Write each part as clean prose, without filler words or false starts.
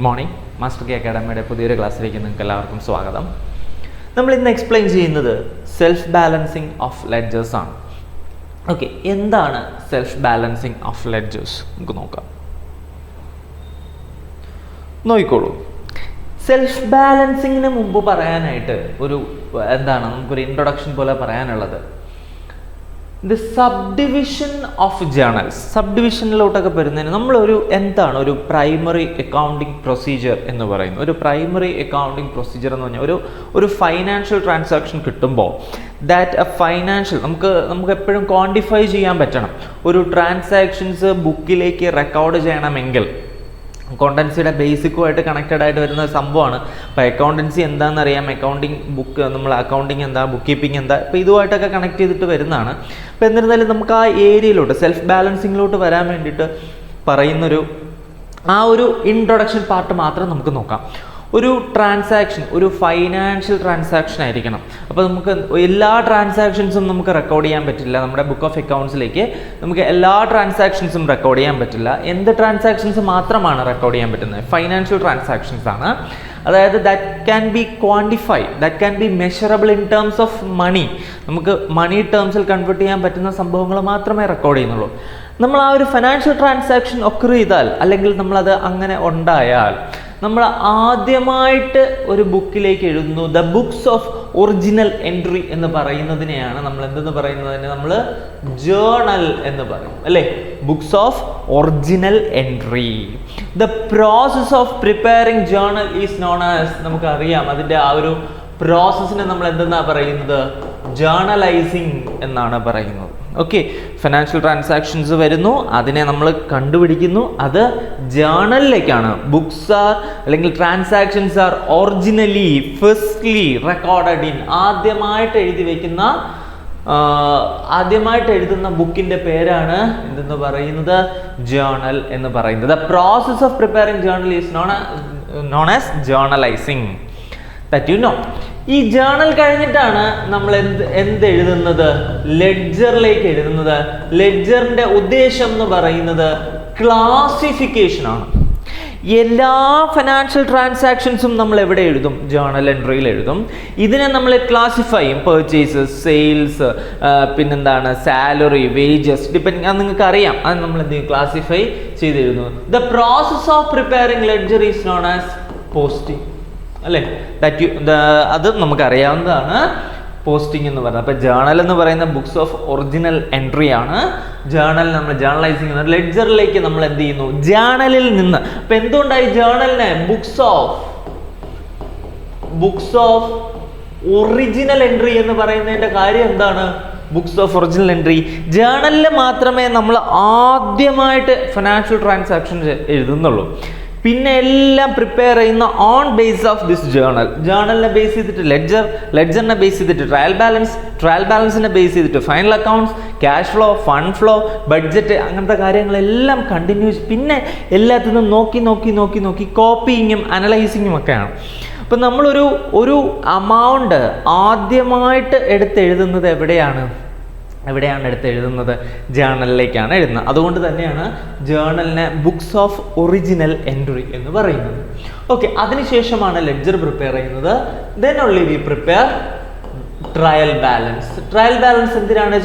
Good morning. Master K അക്കാഡമിയുടെ പുതിയൊരു ക്ലാസ്സിലേക്ക് നിങ്ങൾക്ക് എല്ലാവർക്കും സ്വാഗതം. നമ്മൾ ഇന്ന് എക്സ്പ്ലെയിൻ ചെയ്യുന്നത് സെൽഫ് ബാലൻസിങ് ഓഫ് ലെഡ്ജേഴ്സ് ആണ്. ഓക്കെ, എന്താണ് സെൽഫ് ബാലൻസിങ് ഓഫ് ലെഡ്ജേഴ്സ്? നമുക്ക് നോക്കാം. നോക്കിക്കോളൂ. സെൽഫ് ബാലൻസിങ്ങിന് മുമ്പ് പറയാനായിട്ട് നമുക്കൊരു ഇൻട്രൊഡക്ഷൻ പോലെ പറയാനുള്ളത് ദി സബ്ഡിവിഷൻ ഓഫ് ജേണൽസ്. സബ്ഡിവിഷനിലോട്ടൊക്കെ വരുന്നതിന് നമ്മളൊരു ഒരു പ്രൈമറി അക്കൗണ്ടിങ് പ്രൊസീജിയർ എന്ന് പറയുന്നു. ഒരു പ്രൈമറി അക്കൗണ്ടിങ് പ്രൊസീജിയർ എന്ന് പറഞ്ഞാൽ ഒരു ഫൈനാൻഷ്യൽ ട്രാൻസാക്ഷൻ കിട്ടുമ്പോൾ നമുക്ക് എപ്പോഴും ക്വാണ്ടിഫൈ ചെയ്യാൻ പറ്റണം. ഒരു ട്രാൻസാക്ഷൻസ് ബുക്കിലേക്ക് റെക്കോർഡ് ചെയ്യണമെങ്കിൽ അക്കൗണ്ടൻസിയുടെ ബേസിക്കുമായിട്ട് കണക്റ്റഡ് ആയിട്ട് വരുന്ന സംഭവമാണ്. അപ്പോൾ അക്കൗണ്ടൻസി എന്താണെന്ന് അറിയാം, അക്കൗണ്ടിങ് ബുക്ക്, നമ്മൾ അക്കൗണ്ടിങ് എന്താ, ബുക്ക് കീപ്പിംഗ് എന്താ, ഇപ്പോൾ ഇതുമായിട്ടൊക്കെ കണക്ട് ചെയ്തിട്ട് വരുന്നതാണ്. അപ്പോൾ എന്നിരുന്നാലും നമുക്ക് ആ ഏരിയയിലോട്ട് സെൽഫ് ബാലൻസിങ്ങിലോട്ട് വരാൻ വേണ്ടിയിട്ട് പറയുന്നൊരു ഒരു ഇൻട്രൊഡക്ഷൻ പാർട്ട് മാത്രം നമുക്ക് നോക്കാം. ഒരു ട്രാൻസാക്ഷൻ ഒരു ഫൈനാൻഷ്യൽ ട്രാൻസാക്ഷൻ ആയിരിക്കണം. അപ്പോൾ നമുക്ക് എല്ലാ ട്രാൻസാക്ഷൻസും നമുക്ക് റെക്കോർഡ് ചെയ്യാൻ പറ്റില്ല. നമ്മുടെ ബുക്ക് ഓഫ് അക്കൗണ്ട്സിലേക്ക് നമുക്ക് എല്ലാ ട്രാൻസാക്ഷൻസും റെക്കോർഡ് ചെയ്യാൻ പറ്റില്ല. എന്ത് ട്രാൻസാക്ഷൻസ് മാത്രമാണ് റെക്കോർഡ് ചെയ്യാൻ പറ്റുന്നത്? ഫൈനാൻഷ്യൽ ട്രാൻസാക്ഷൻസ് ആണ്. അതായത് that can be quantified, that can be measurable in terms of money. നമുക്ക് മണി ടേംസിൽ കൺവേർട്ട് ചെയ്യാൻ പറ്റുന്ന സംഭവങ്ങൾ മാത്രമേ റെക്കോർഡ് ചെയ്യുന്നുള്ളൂ. നമ്മൾ ആ ഒരു ഫൈനാൻഷ്യൽ ട്രാൻസാക്ഷൻ ഒക്കർ ചെയ്താൽ, അല്ലെങ്കിൽ നമ്മളത് അങ്ങനെ ഉണ്ടായാൽ, നമ്മൾ ആദ്യമായിട്ട് ഒരു ബുക്കിലേക്ക് എഴുതുന്നു. The books of original entry എന്ന് പറയുന്നതിനെയാണ് നമ്മൾ എന്തെന്ന് പറയുന്നതിന് നമ്മൾ ജേർണൽ എന്ന് പറയും, അല്ലേ? Books of original entry. The process of preparing journal is known as, നമുക്കറിയാം അതിൻ്റെ ആ ഒരു പ്രോസസ്സിനെ നമ്മൾ എന്തെന്നാ പറയുന്നത്? ജേർണലൈസിങ് എന്നാണ് പറയുന്നത്. ഓക്കെ, ഫിനാൻഷ്യൽ ട്രാൻസാക്ഷൻസ് വരുന്നു, അതിനെ നമ്മൾ കണ്ടുപിടിക്കുന്നു, അത് ജേർണലിലേക്കാണ്. ബുക്സ് ആർ അല്ലെങ്കിൽ transactions are originally firstly recorded in, ആദ്യമായിട്ട് എഴുതുന്ന ബുക്കിന്റെ പേരാണ് എന്തെന്ന് പറയുന്നത്? ജേർണൽ എന്ന് പറയുന്നത്. The process of preparing journal is known as journalizing. That you know. ഈ ജേർണൽ കഴിഞ്ഞിട്ടാണ് നമ്മൾ എന്ത് എഴുതുന്നത്? ലെഡ്ജറിലേക്ക് എഴുതുന്നത്. ലെഡ്ജറിന്റെ ഉദ്ദേശം എന്ന് പറയുന്നത് ക്ലാസിഫിക്കേഷൻ ആണ്. എല്ലാ ഫിനാൻഷ്യൽ ട്രാൻസാക്ഷൻസും നമ്മൾ എവിടെ എഴുതും? ജേർണൽ എൻട്രിയിൽ എഴുതും. ഇതിനെ നമ്മൾ ക്ലാസിഫൈ ചെയ്യും. പെർച്ചേസസ്, സെയിൽസ്, പിന്നെന്താണ്, സാലറി, വേജസ്, ഡിപ്പെൻഡിങ്, അത് നിങ്ങൾക്ക് അറിയാം. അത് നമ്മൾ എന്ത് ചെയ്യും? ക്ലാസിഫൈ ചെയ്ത് എഴുതുന്നു. The process of preparing ledger is known as posting, അല്ലേ? അത് നമുക്കറിയാവുന്നതാണ്, പോസ്റ്റിംഗ് എന്ന് പറയുന്നത്. അപ്പോൾ ജേർണൽ എന്ന് പറയുന്ന ബുക്സ് ഓഫ് ഒറിജിനൽ എൻട്രി ആണ്. ജേർണൽ നമ്മൾ ജേർണലൈസിങ്, ലെഡ്ജറിലേക്ക് നമ്മൾ എന്ത് ചെയ്യുന്നു? ജേർണലിൽ നിന്ന്. അപ്പോൾ എന്തുകൊണ്ടായി ജേർണലിനെ ബുക്സ് ഓഫ് ഒറിജിനൽ എൻട്രി എന്ന് പറയുന്നതിൻ്റെ കാര്യം എന്താണ്? ബുക്സ് ഓഫ് ഒറിജിനൽ എൻട്രി ജേർണലിൽ മാത്രമേ നമ്മൾ ആദ്യമായിട്ട് ഫിനാൻഷ്യൽ ട്രാൻസാക്ഷൻസ് എഴുതുന്നുള്ളൂ. പിന്നെ എല്ലാം പ്രിപ്പയർ ചെയ്യുന്ന on base of this journal. ജേർണലിനെ ബേസ് ചെയ്തിട്ട് ലെഡ്ജറിനെ ബേസ് ചെയ്തിട്ട് ട്രയൽ ബാലൻസിനെ ബേസ് ചെയ്തിട്ട് final accounts, cash flow, fund flow, budget, അങ്ങനത്തെ കാര്യങ്ങളെല്ലാം കണ്ടിന്യൂസ്. പിന്നെ എല്ലാത്തിനും നോക്കി കോപ്പിയിങ്ങും അനലൈസിങ്ങും ഒക്കെയാണ്. അപ്പം നമ്മളൊരു അമൗണ്ട് ആദ്യമായിട്ട് എടുത്തെഴുതുന്നത് എവിടെയാണ് എടുത്തെഴുതുന്നത്? ജേർണലിലേക്കാണ് എഴുതുന്നത്. അതുകൊണ്ട് തന്നെയാണ് ജേർണലിനെ ബുക്സ് ഓഫ് ഒറിജിനൽ എൻട്രി എന്ന് പറയുന്നത്. ഓക്കെ, അതിനുശേഷമാണ് ലെഡ്ജർ പ്രിപ്പയർ ചെയ്യുന്നത്. Then only we prepare trial balance. Trial balance എന്തിനാണ്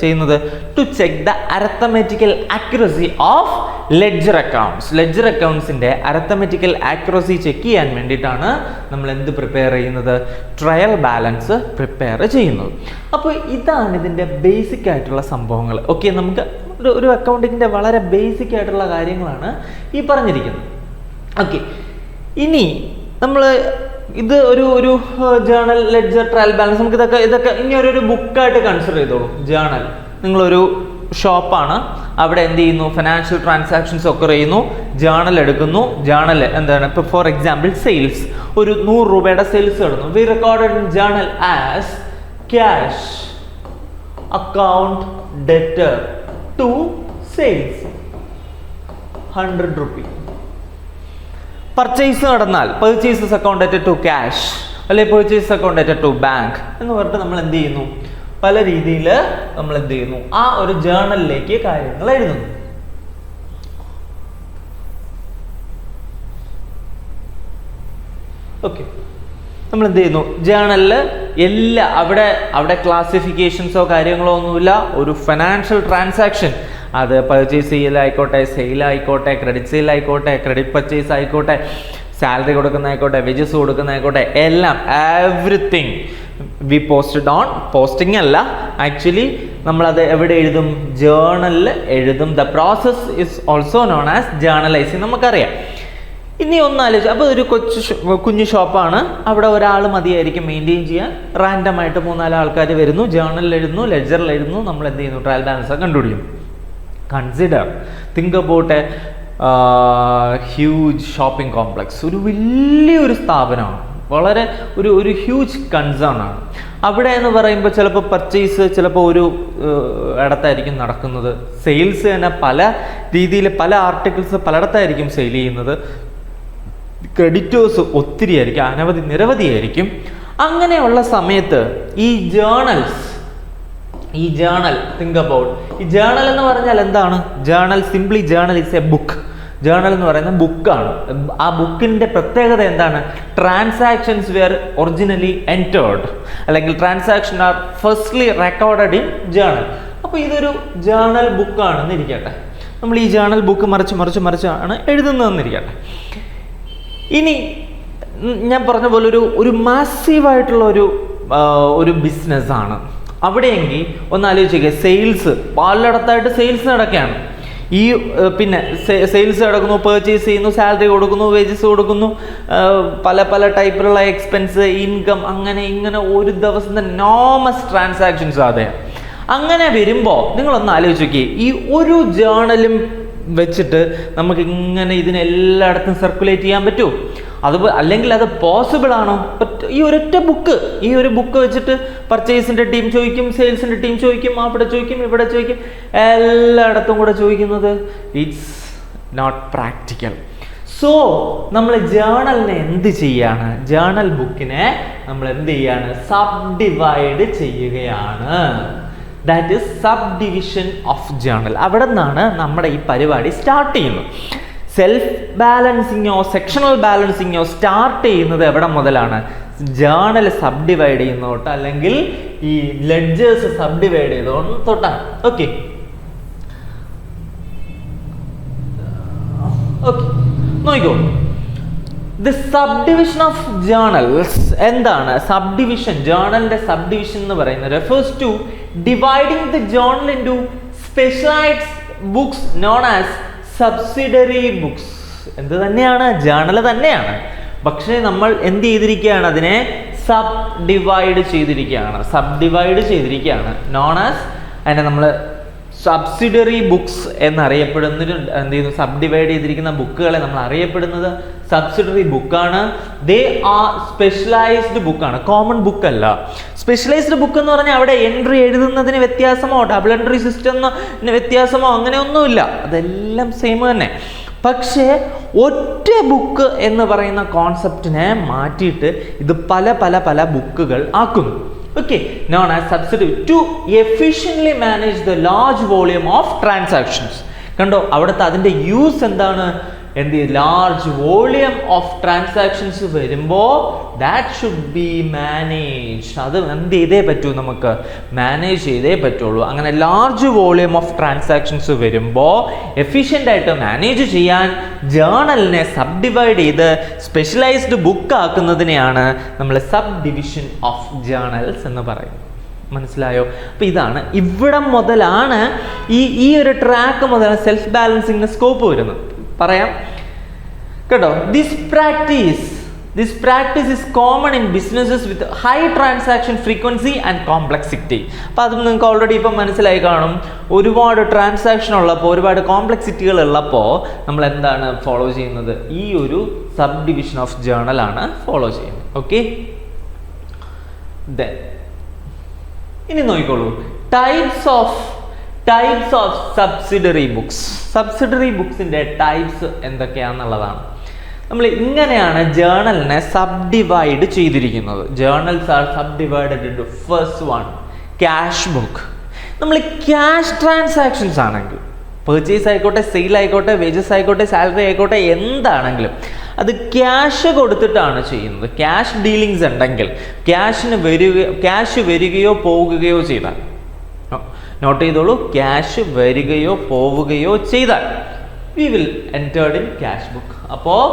ചെയ്യുന്നത്? To check the arithmetical accuracy of ledger accounts. Ledger അക്കൗണ്ട്സിന്റെ അരത്തമെറ്റിക്കൽ ആക്യുറസി ചെക്ക് ചെയ്യാൻ വേണ്ടിയിട്ടാണ് നമ്മൾ എന്ത് പ്രിപ്പയർ ചെയ്യുന്നത്? ട്രയൽ ബാലൻസ് പ്രിപ്പയർ ചെയ്യുന്നത്. അപ്പോൾ ഇതാണ് ഇതിൻ്റെ ബേസിക് ആയിട്ടുള്ള സംഭവങ്ങൾ. ഓക്കെ, നമുക്ക് ഒരു അക്കൗണ്ടിങ്ങിൻ്റെ വളരെ ബേസിക് ആയിട്ടുള്ള കാര്യങ്ങളാണ് ഈ പറഞ്ഞിരിക്കുന്നത്. ഓക്കെ, ഇനി നമ്മൾ ഇത് ഒരു ജേർണൽ, ലെഡ്ജർ, ട്രയൽ ബാലൻസ്, നമുക്ക് ഇതൊക്കെ ഇനി ഒരു ബുക്കായിട്ട് കൺസിഡർ ചെയ്തോളൂ. ജേർണൽ നിങ്ങളൊരു ഷോപ്പാണ്, അവിടെ എന്ത് ചെയ്യുന്നു? ഫിനാൻഷ്യൽ ട്രാൻസാക്ഷൻസ് ഒക്കെ ചെയ്യുന്നു, ജേർണൽ എടുക്കുന്നു. ജേർണൽ എന്താണ്? ഇപ്പോൾ ഫോർ എക്സാമ്പിൾ സെയിൽസ്, ഒരു 100 രൂപയുടെ സെയിൽസ് നടന്നു. We recorded in journal as cash account debtor to sales 100 രൂപ. പർച്ചേസ് നടന്നാൽ purchases account debtor to cash, അല്ലെ purchase account debtor to bank എന്ന് പറഞ്ഞിട്ട് നമ്മൾ എന്ത് ചെയ്യുന്നു? പല രീതിയിൽ നമ്മൾ എന്ത് ചെയ്യുന്നു? ആ ഒരു ജേർണലിലേക്ക് കാര്യങ്ങൾ എഴുതുന്നു. ഓക്കെ, നമ്മൾ എന്ത് ചെയ്യുന്നു, ജേണലിൽ അവിടെ ക്ലാസിഫിക്കേഷൻസോ കാര്യങ്ങളോ ഒന്നുമില്ല. ഒരു ഫിനാൻഷ്യൽ ട്രാൻസാക്ഷൻ, അത് പർച്ചേസ് ചെയ്യലായിക്കോട്ടെ, സെയിലായിക്കോട്ടെ, ക്രെഡിറ്റ് സെയിൽ ആയിക്കോട്ടെ, ക്രെഡിറ്റ് പർച്ചേസ് ആയിക്കോട്ടെ, സാലറി കൊടുക്കുന്നതായിക്കോട്ടെ, വേജസ് കൊടുക്കുന്നതായിക്കോട്ടെ, എല്ലാം everything we posted on. Posting അല്ല, ആക്ച്വലി നമ്മളത് എവിടെ എഴുതും, ജേണലിൽ എഴുതും. The process is also known as journalising. നമുക്കറിയാം. ഇനി ഒന്നാലോചിച്ച്, അപ്പോൾ ഒരു കുഞ്ഞു ഷോപ്പാണ്, അവിടെ ഒരാൾ മതിയായിരിക്കും മെയിൻറ്റെയിൻ ചെയ്യാൻ. റാൻഡമായിട്ട് 3-4 ആൾക്കാർ വരുന്നു, ജേണലിൽ എഴുതുന്നു, ലെഡ്ജറിൽ എഴുതുന്നു, നമ്മൾ എന്ത് ചെയ്യുന്നു, ട്രയൽ ബാലൻസ് കണ്ടുപിടിക്കും. Think about A huge shopping complex. ഒരു വലിയൊരു സ്ഥാപനമാണ്, വളരെ ഒരു ഹ്യൂജ് കൺസേൺ ആണ്. അവിടെ എന്ന് പറയുമ്പോൾ ചിലപ്പോൾ പർച്ചേസ് ചിലപ്പോൾ ഒരു ഇടത്തായിരിക്കും നടക്കുന്നത്, സെയിൽസ് തന്നെ പല രീതിയിൽ പല ആർട്ടിക്കിൾസ് പലയിടത്തായിരിക്കും സെയിൽ ചെയ്യുന്നത്, ക്രെഡിറ്റേഴ്സ് ഒത്തിരി ആയിരിക്കും, നിരവധിയായിരിക്കും. അങ്ങനെയുള്ള സമയത്ത് ഈ ജേണൽ തിങ്ക് അബൌട്ട്, ഈ ജേണൽ എന്ന് പറഞ്ഞാൽ എന്താണ്? Journal simply journal is a book. Journal എന്ന് പറയുന്നത് ബുക്കാണ്. ആ ബുക്കിൻ്റെ പ്രത്യേകത എന്താണ്? ട്രാൻസാക്ഷൻസ് വെയർ ഒറിജിനലി എൻറ്റേർഡ്, അല്ലെങ്കിൽ transaction are firstly recorded in journal. അപ്പോൾ ഇതൊരു ജേണൽ ബുക്കാണെന്ന് ഇരിക്കട്ടെ. നമ്മൾ ഈ ജേണൽ ബുക്ക് മറിച്ചാണ് എഴുതുന്നതെന്നിരിക്കട്ടെ. ഇനി ഞാൻ പറഞ്ഞ പോലെ ഒരു മാസീവായിട്ടുള്ള ഒരു ബിസിനസ്സാണ്. അവിടെയെങ്കിൽ ഒന്ന് ആലോചിക്കുക, സെയിൽസ് പലയിടത്തായിട്ട് സെയിൽസ് നടക്കുകയാണ്. ഈ പിന്നെ സെയിൽസ് നടക്കുന്നു, പർച്ചേസ് ചെയ്യുന്നു, സാലറി കൊടുക്കുന്നു, വേജസ് കൊടുക്കുന്നു, പല ടൈപ്പിലുള്ള എക്സ്പെൻസ്, ഇൻകം, ഇങ്ങനെ ഒരു ദിവസം തന്നെ നോമസ് ട്രാൻസാക്ഷൻസ്. അതെ, അങ്ങനെ വരുമ്പോൾ നിങ്ങളൊന്ന് ആലോചിച്ച് നോക്കി, ഈ ഒരു ജേണലും വെച്ചിട്ട് നമുക്ക് ഇങ്ങനെ ഇതിനെല്ലായിടത്തും സർക്കുലേറ്റ് ചെയ്യാൻ പറ്റുമോ? അല്ലെങ്കിൽ അത് പോസിബിൾ ആണോ? ഈ ഒരൊറ്റ ബുക്ക്, ഈ ഒരു ബുക്ക് വെച്ചിട്ട് പർച്ചേസിൻ്റെ ടീം ചോദിക്കും, സെയിൽസിൻ്റെ ടീം ചോദിക്കും, അവിടെ ചോദിക്കും, ഇവിടെ ചോദിക്കും, എല്ലായിടത്തും കൂടെ ചോദിക്കുന്നത് ഇറ്റ്സ് നോട്ട് പ്രാക്ടിക്കൽ. സോ നമ്മൾ ജേണലിനെ എന്ത് ചെയ്യാണ്? ജേണൽ ബുക്കിനെ നമ്മൾ എന്ത് ചെയ്യാണ്? സബ് ഡിവൈഡ് ചെയ്യുകയാണ്. That is sub division of journal. അവിടെ നിന്നാണ് നമ്മുടെ ഈ പരിപാടി സ്റ്റാർട്ട് ചെയ്യുന്നത്. സെൽഫ് ബാലൻസിങ്ങോ സെക്ഷണൽ ബാലൻസിങ്ങോ സ്റ്റാർട്ട് ചെയ്യുന്നത് എവിടെ മുതലാണ്? ജേണൽ സബ് ഡിവൈഡ് ചെയ്യുന്ന തൊട്ട്, അല്ലെങ്കിൽ ഈ ലെഡ്ജേഴ്സ് സബ് ഡിവൈഡ് ചെയ്തോണ്ട് തൊട്ടാണ്. ഓക്കെ, നോക്കൂ, the sub division of journals എന്താണ്? സബ് ഡിവിഷൻ, ജേണലിന്റെ സബ് ഡിവിഷൻ എന്ന് പറയുന്നത് refers to dividing the journal into specialized books known as subsidiary books. എന്ത് തന്നെയാണ്? ജേണൽ തന്നെയാണ്. പക്ഷേ നമ്മൾ എന്ത് ചെയ്തിരിക്കുകയാണ്? അതിനെ സബ് ഡിവൈഡ് ചെയ്തിരിക്കുകയാണ്. നോൺ ആസ്, അതിനെ നമ്മൾ സബ്സിഡറി ബുക്സ് എന്നറിയപ്പെടുന്നൊരു എന്ത് ചെയ്യുന്നു? സബ് ഡിവൈഡ് ചെയ്തിരിക്കുന്ന ബുക്കുകളെ നമ്മൾ അറിയപ്പെടുന്നത് സബ്സിഡറി ബുക്കാണ്. ദേ ആർ സ്പെഷ്യലൈസ്ഡ് ബുക്കാണ്, കോമൺ ബുക്ക് അല്ല. സ്പെഷ്യലൈസ്ഡ് ബുക്ക് എന്ന് പറഞ്ഞാൽ അവിടെ എൻട്രി എഴുതുന്നതിന് വ്യത്യാസമോ ഡബിൾ എൻട്രി സിസ്റ്റമിന് വ്യത്യാസമോ അങ്ങനെയൊന്നുമില്ല, അതെല്ലാം സെയിം തന്നെ. പക്ഷേ ഒറ്റ ബുക്ക് എന്ന് പറയുന്ന കോൺസെപ്റ്റിനെ മാറ്റിയിട്ട് ഇത് പല ബുക്കുകൾ ആക്കുന്നു. Okay, known as subsidiary to efficiently manage the large volume of transactions. കണ്ടോ, അവിടുത്തെ അതിൻ്റെ യൂസ് എന്താണ്? ലാർജ് വോളിയം ഓഫ് ട്രാൻസാക്ഷൻസ് വരുമ്പോൾ ദാറ്റ് ഷുഡ് ബി മാനേജ്. അത് എന്ത് ചെയ്തേ പറ്റൂ? നമുക്ക് മാനേജ് ചെയ്തേ പറ്റുള്ളൂ. അങ്ങനെ ലാർജ് വോളിയം ഓഫ് ട്രാൻസാക്ഷൻസ് വരുമ്പോൾ എഫിഷ്യൻ്റ് ആയിട്ട് മാനേജ് ചെയ്യാൻ ജേണലിനെ സബ് ഡിവൈഡ് ചെയ്ത് സ്പെഷ്യലൈസ്ഡ് ബുക്ക് ആക്കുന്നതിനെയാണ് നമ്മൾ സബ് ഡിവിഷൻ ഓഫ് ജേണൽസ് എന്ന് പറയുന്നത്. മനസ്സിലായോ? അപ്പോൾ ഇതാണ്, ഇവിടം മുതലാണ് ഈ ഒരു ട്രാക്ക് മുതലാണ് സെൽഫ് ബാലൻസിങ്ങിന് സ്കോപ്പ് വരുന്നത്. പറയാം കേട്ടോ. This practice is common in businesses with high transaction frequency and complexity. അപ്പോൾ അത് നിങ്ങൾക്ക് ഓൾറെഡി ഇപ്പം മനസ്സിലായി കാണും. ഒരുപാട് ട്രാൻസാക്ഷൻ ഉള്ളപ്പോൾ, ഒരുപാട് കോംപ്ലക്സിറ്റികൾ ഉള്ളപ്പോൾ നമ്മൾ എന്താണ് ഫോളോ ചെയ്യുന്നത്? ഈ ഒരു സബ് ഡിവിഷൻ ഓഫ് ജേണലാണ് ഫോളോ ചെയ്യുന്നത്. ഓക്കെ, ഇനി നോക്കിക്കോളൂ, types of subsidiary books. Subsidiary ബുക്സിൻ്റെ ടൈപ്സ് എന്തൊക്കെയാണെന്നുള്ളതാണ്. നമ്മൾ ഇങ്ങനെയാണ് ജേണലിനെ സബ് ഡിവൈഡ് ചെയ്തിരിക്കുന്നത്. Journals are sub divided into first one cash book. നമ്മൾ ക്യാഷ് ട്രാൻസാക്ഷൻസ് ആണെങ്കിൽ, പർച്ചേസ് ആയിക്കോട്ടെ, സെയിൽ ആയിക്കോട്ടെ, വേജസ് ആയിക്കോട്ടെ, സാലറി ആയിക്കോട്ടെ, എന്താണെങ്കിലും അത് ക്യാഷ് കൊടുത്തിട്ടാണ് ചെയ്യുന്നത്. ക്യാഷ് ഡീലിങ്സ് ഉണ്ടെങ്കിൽ ക്യാഷ് വരികയോ പോവുകയോ ചെയ്താൽ, നോട്ട് ചെയ്തോളൂ, ക്യാഷ് വരികയോ പോവുകയോ ചെയ്താൽ we will entered in cash book. അപ്പോൾ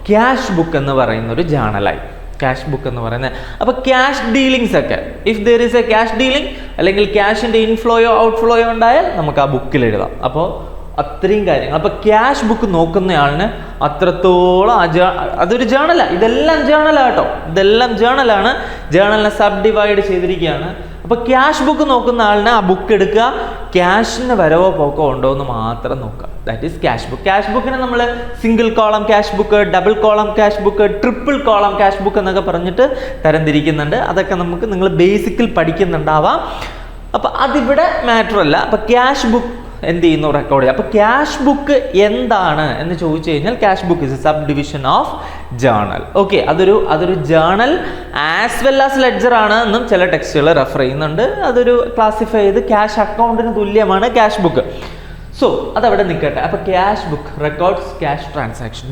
ക്യാഷ് ബുക്ക് എന്ന് പറയുന്ന ഒരു ജേണലായി ക്യാഷ് ബുക്ക് എന്ന് പറയുന്നത്. അപ്പോൾ ക്യാഷ് ഡീലിങ്സ് ഒക്കെ, if there is A cash dealing അല്ലെങ്കിൽ ക്യാഷിൻ്റെ ഇൻഫ്ലോയോ ഔട്ട്ഫ്ലോയോ ഉണ്ടായാൽ നമുക്ക് ആ ബുക്കിൽ എഴുതാം. അപ്പോൾ അത്രയും കാര്യങ്ങൾ. അപ്പോൾ ക്യാഷ് ബുക്ക് നോക്കുന്നയാളിന് അത്രത്തോളം അതൊരു ജേണലാണ്. ഇതെല്ലാം ജേണലാട്ടോ, ഇതെല്ലാം ജേണലാണ്. ജേണലിനെ സബ് ഡിവൈഡ് ചെയ്തിരിക്കുകയാണ്. അപ്പോൾ ക്യാഷ് ബുക്ക് നോക്കുന്ന ആളിന് ആ ബുക്ക് എടുക്കുക, ക്യാഷിന് വരവോ പോക്കോ ഉണ്ടോ എന്ന് മാത്രം നോക്കുക. That is cash book. Cash ബുക്കിനെ നമ്മൾ single column cash book, double column cash book, triple column cash book എന്നൊക്കെ പറഞ്ഞിട്ട് തരംതിരിക്കുന്നുണ്ട്. അതൊക്കെ നിങ്ങൾ ബേസിക്കിൽ പഠിക്കുന്നുണ്ടാവാം. അപ്പോൾ അതിവിടെ മാറ്റർ അല്ല. അപ്പോൾ ക്യാഷ് ബുക്ക് എന്ത് ചെയ്യുന്നു, റെക്കോർഡ് ചെയ്യുക. അപ്പോൾ ക്യാഷ് ബുക്ക് എന്താണ് എന്ന് ചോദിച്ചു കഴിഞ്ഞാൽ cash book is a sub division of journal. Okay, അതൊരു journal as well as ledger ആണ് എന്നും ചില ടെക്സ്റ്റുകൾ റെഫർ ചെയ്യുന്നുണ്ട്. അതൊരു ക്ലാസിഫൈ ചെയ്ത് ക്യാഷ് അക്കൗണ്ടിന് തുല്യമാണ് ക്യാഷ് ബുക്ക്. സോ അതവിടെ നിൽക്കട്ടെ. അപ്പോൾ cash book records cash transaction.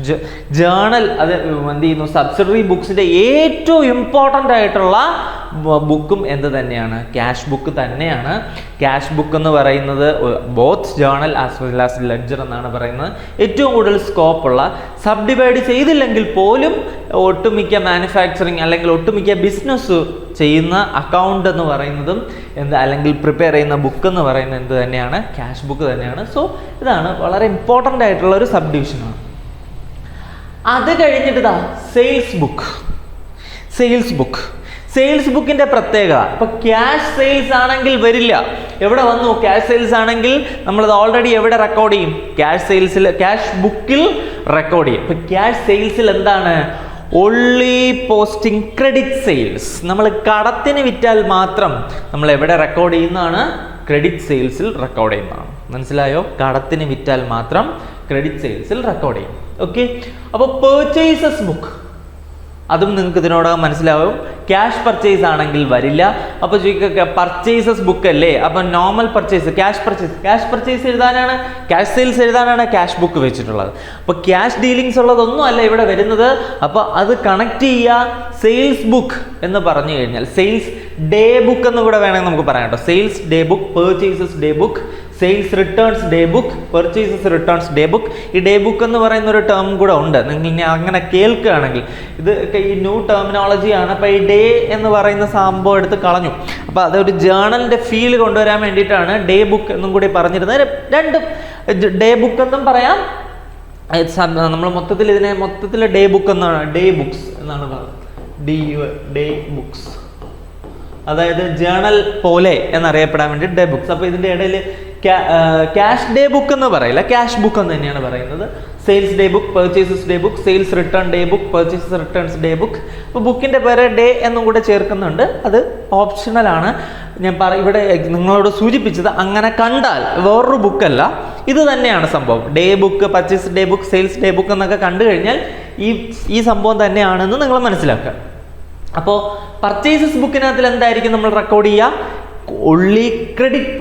Journal അത് എന്ത് ചെയ്യുന്നു, സബ്സിഡറി ബുക്സിൻ്റെ ഏറ്റവും ഇമ്പോർട്ടൻ്റ് ആയിട്ടുള്ള ബുക്കും എന്ത് തന്നെയാണ്, ക്യാഷ് ബുക്ക് തന്നെയാണ്. ക്യാഷ് ബുക്ക് എന്ന് പറയുന്നത് both journal as well as ledger എന്നാണ് പറയുന്നത്. ഏറ്റവും കൂടുതൽ സ്കോപ്പുള്ള, സബ് ഡിവൈഡ് ചെയ്തില്ലെങ്കിൽ പോലും ഒട്ടുമിക്ക മാനുഫാക്ചറിങ് അല്ലെങ്കിൽ ഒട്ടുമിക്ക ബിസിനസ് ചെയ്യുന്ന അക്കൗണ്ട് എന്ന് പറയുന്നതും അല്ലെങ്കിൽ പ്രിപ്പയർ ചെയ്യുന്ന ബുക്ക് എന്ന് പറയുന്നത് എന്ത് തന്നെയാണ്, ക്യാഷ് ബുക്ക് തന്നെയാണ്. സോ ഇതാണ് വളരെ ഇമ്പോർട്ടൻ്റ് ആയിട്ടുള്ള ഒരു സബ് ഡിവിഷനാണ്. അത് കഴിഞ്ഞിട്ട് ഇതാ സെയിൽസ് ബുക്ക്. സെയിൽസ് ബുക്കിന്റെ പ്രത്യേകത, ഇപ്പൊ ക്യാഷ് സെയിൽസ് ആണെങ്കിൽ വരില്ല. എവിടെ വന്നു, ക്യാഷ് സെയിൽസ് ആണെങ്കിൽ നമ്മളത് ഓൾറെഡി എവിടെ റെക്കോർഡ് ചെയ്യും, ക്യാഷ് ബുക്കിൽ റെക്കോർഡ് ചെയ്യും. ഇപ്പൊ ക്യാഷ് സെയിൽസിൽ എന്താണ്, ഓൺലി പോസ്റ്റിംഗ് ക്രെഡിറ്റ് സെയിൽസ്. നമ്മൾ കടത്തിന് വിറ്റാൽ മാത്രം നമ്മൾ എവിടെ റെക്കോർഡ് ചെയ്യുന്നതാണ്, ക്രെഡിറ്റ് സെയിൽസിൽ റെക്കോർഡ് ചെയ്യുന്നതാണ്. മനസ്സിലായോ? കടത്തിന് വിറ്റാൽ മാത്രം ക്രെഡിറ്റ് സെയിൽസിൽ റെക്കോർഡ് ചെയ്യും. ഓക്കെ, അപ്പോൾ പെർച്ചേസസ് ബുക്ക് അതും നിങ്ങൾക്ക് ഇതിനോടകം മനസ്സിലാവും. ക്യാഷ് പർച്ചേസ് ആണെങ്കിൽ വരില്ല. അപ്പോൾ ചോദിക്കുക പർച്ചേസസ് ബുക്ക് അല്ലേ, അപ്പം നോർമൽ പർച്ചേസ്, ക്യാഷ് പർച്ചേസ് എഴുതാനാണ്, ക്യാഷ് സെയിൽസ് എഴുതാനാണ് ക്യാഷ് ബുക്ക് വെച്ചിട്ടുള്ളത്. അപ്പോൾ ക്യാഷ് ഡീലിങ്സ് ഉള്ളതൊന്നും അല്ല ഇവിടെ വരുന്നത്. അപ്പോൾ അത് കണക്ട് ചെയ്യുക. സെയിൽസ് ബുക്ക് എന്ന് പറഞ്ഞു കഴിഞ്ഞാൽ സെയിൽസ് ഡേ ബുക്ക് എന്ന് കൂടെ വേണമെങ്കിൽ നമുക്ക് പറയാം കേട്ടോ. Sales day book, purchases day book, sales returns day book, purchases returns day book. ഈ ഡേ ബുക്ക് എന്ന് പറയുന്ന ഒരു ടേം കൂടെ ഉണ്ട്. നിങ്ങൾ ഇനി അങ്ങനെ കേൾക്കുകയാണെങ്കിൽ ഇത് ഈ ന്യൂ ടെർമിനോളജിയാണ്. അപ്പോൾ ഈ ഡേ എന്ന് പറയുന്ന സംഭവം എടുത്ത് കളഞ്ഞു. അപ്പോൾ അതൊരു ജേണലിൻ്റെ ഫീൽ കൊണ്ടുവരാൻ വേണ്ടിയിട്ടാണ് ഡേ ബുക്ക് എന്നും കൂടി പറഞ്ഞിരുന്നത്. രണ്ടും ഡേ ബുക്ക് എന്നും പറയാം. നമ്മൾ മൊത്തത്തിൽ ഡേ ബുക്ക് എന്നാണ്, ഡേ ബുക്സ് എന്നാണ് പറയുന്നത്. ഡേ ബുക്സ്, അതായത് ജേണൽ പോലെ എന്നറിയപ്പെടാൻ വേണ്ടി ഡേ ബുക്സ്. അപ്പോൾ ഇതിൻ്റെ ഇടയിൽ ക്യാഷ് ഡേ ബുക്ക് എന്ന് പറയില്ല, ക്യാഷ് ബുക്ക് എന്ന് തന്നെയാണ് പറയുന്നത്. Sales day book, purchases day book, sales return day book, purchases returns day book. അപ്പോൾ ബുക്കിൻ്റെ പേര് ഡേ എന്നും കൂടെ ചേർക്കുന്നുണ്ട്. അത് ഓപ്ഷണലാണ്. ഞാൻ ഇവിടെ നിങ്ങളോട് സൂചിപ്പിച്ചത് അങ്ങനെ കണ്ടാൽ വേറൊരു ബുക്കല്ല, ഇത് തന്നെയാണ് സംഭവം. Day book, purchase day book, sales day book എന്നൊക്കെ കണ്ടു കഴിഞ്ഞാൽ ഈ സംഭവം തന്നെയാണെന്ന് നിങ്ങൾ മനസ്സിലാക്കുക. അപ്പോൾ പർച്ചേസസ് ബുക്കിനകത്തിൽ എന്തായിരിക്കും നമ്മൾ റെക്കോർഡ് ചെയ്യുക, ഓൺലി ക്രെഡിറ്റ്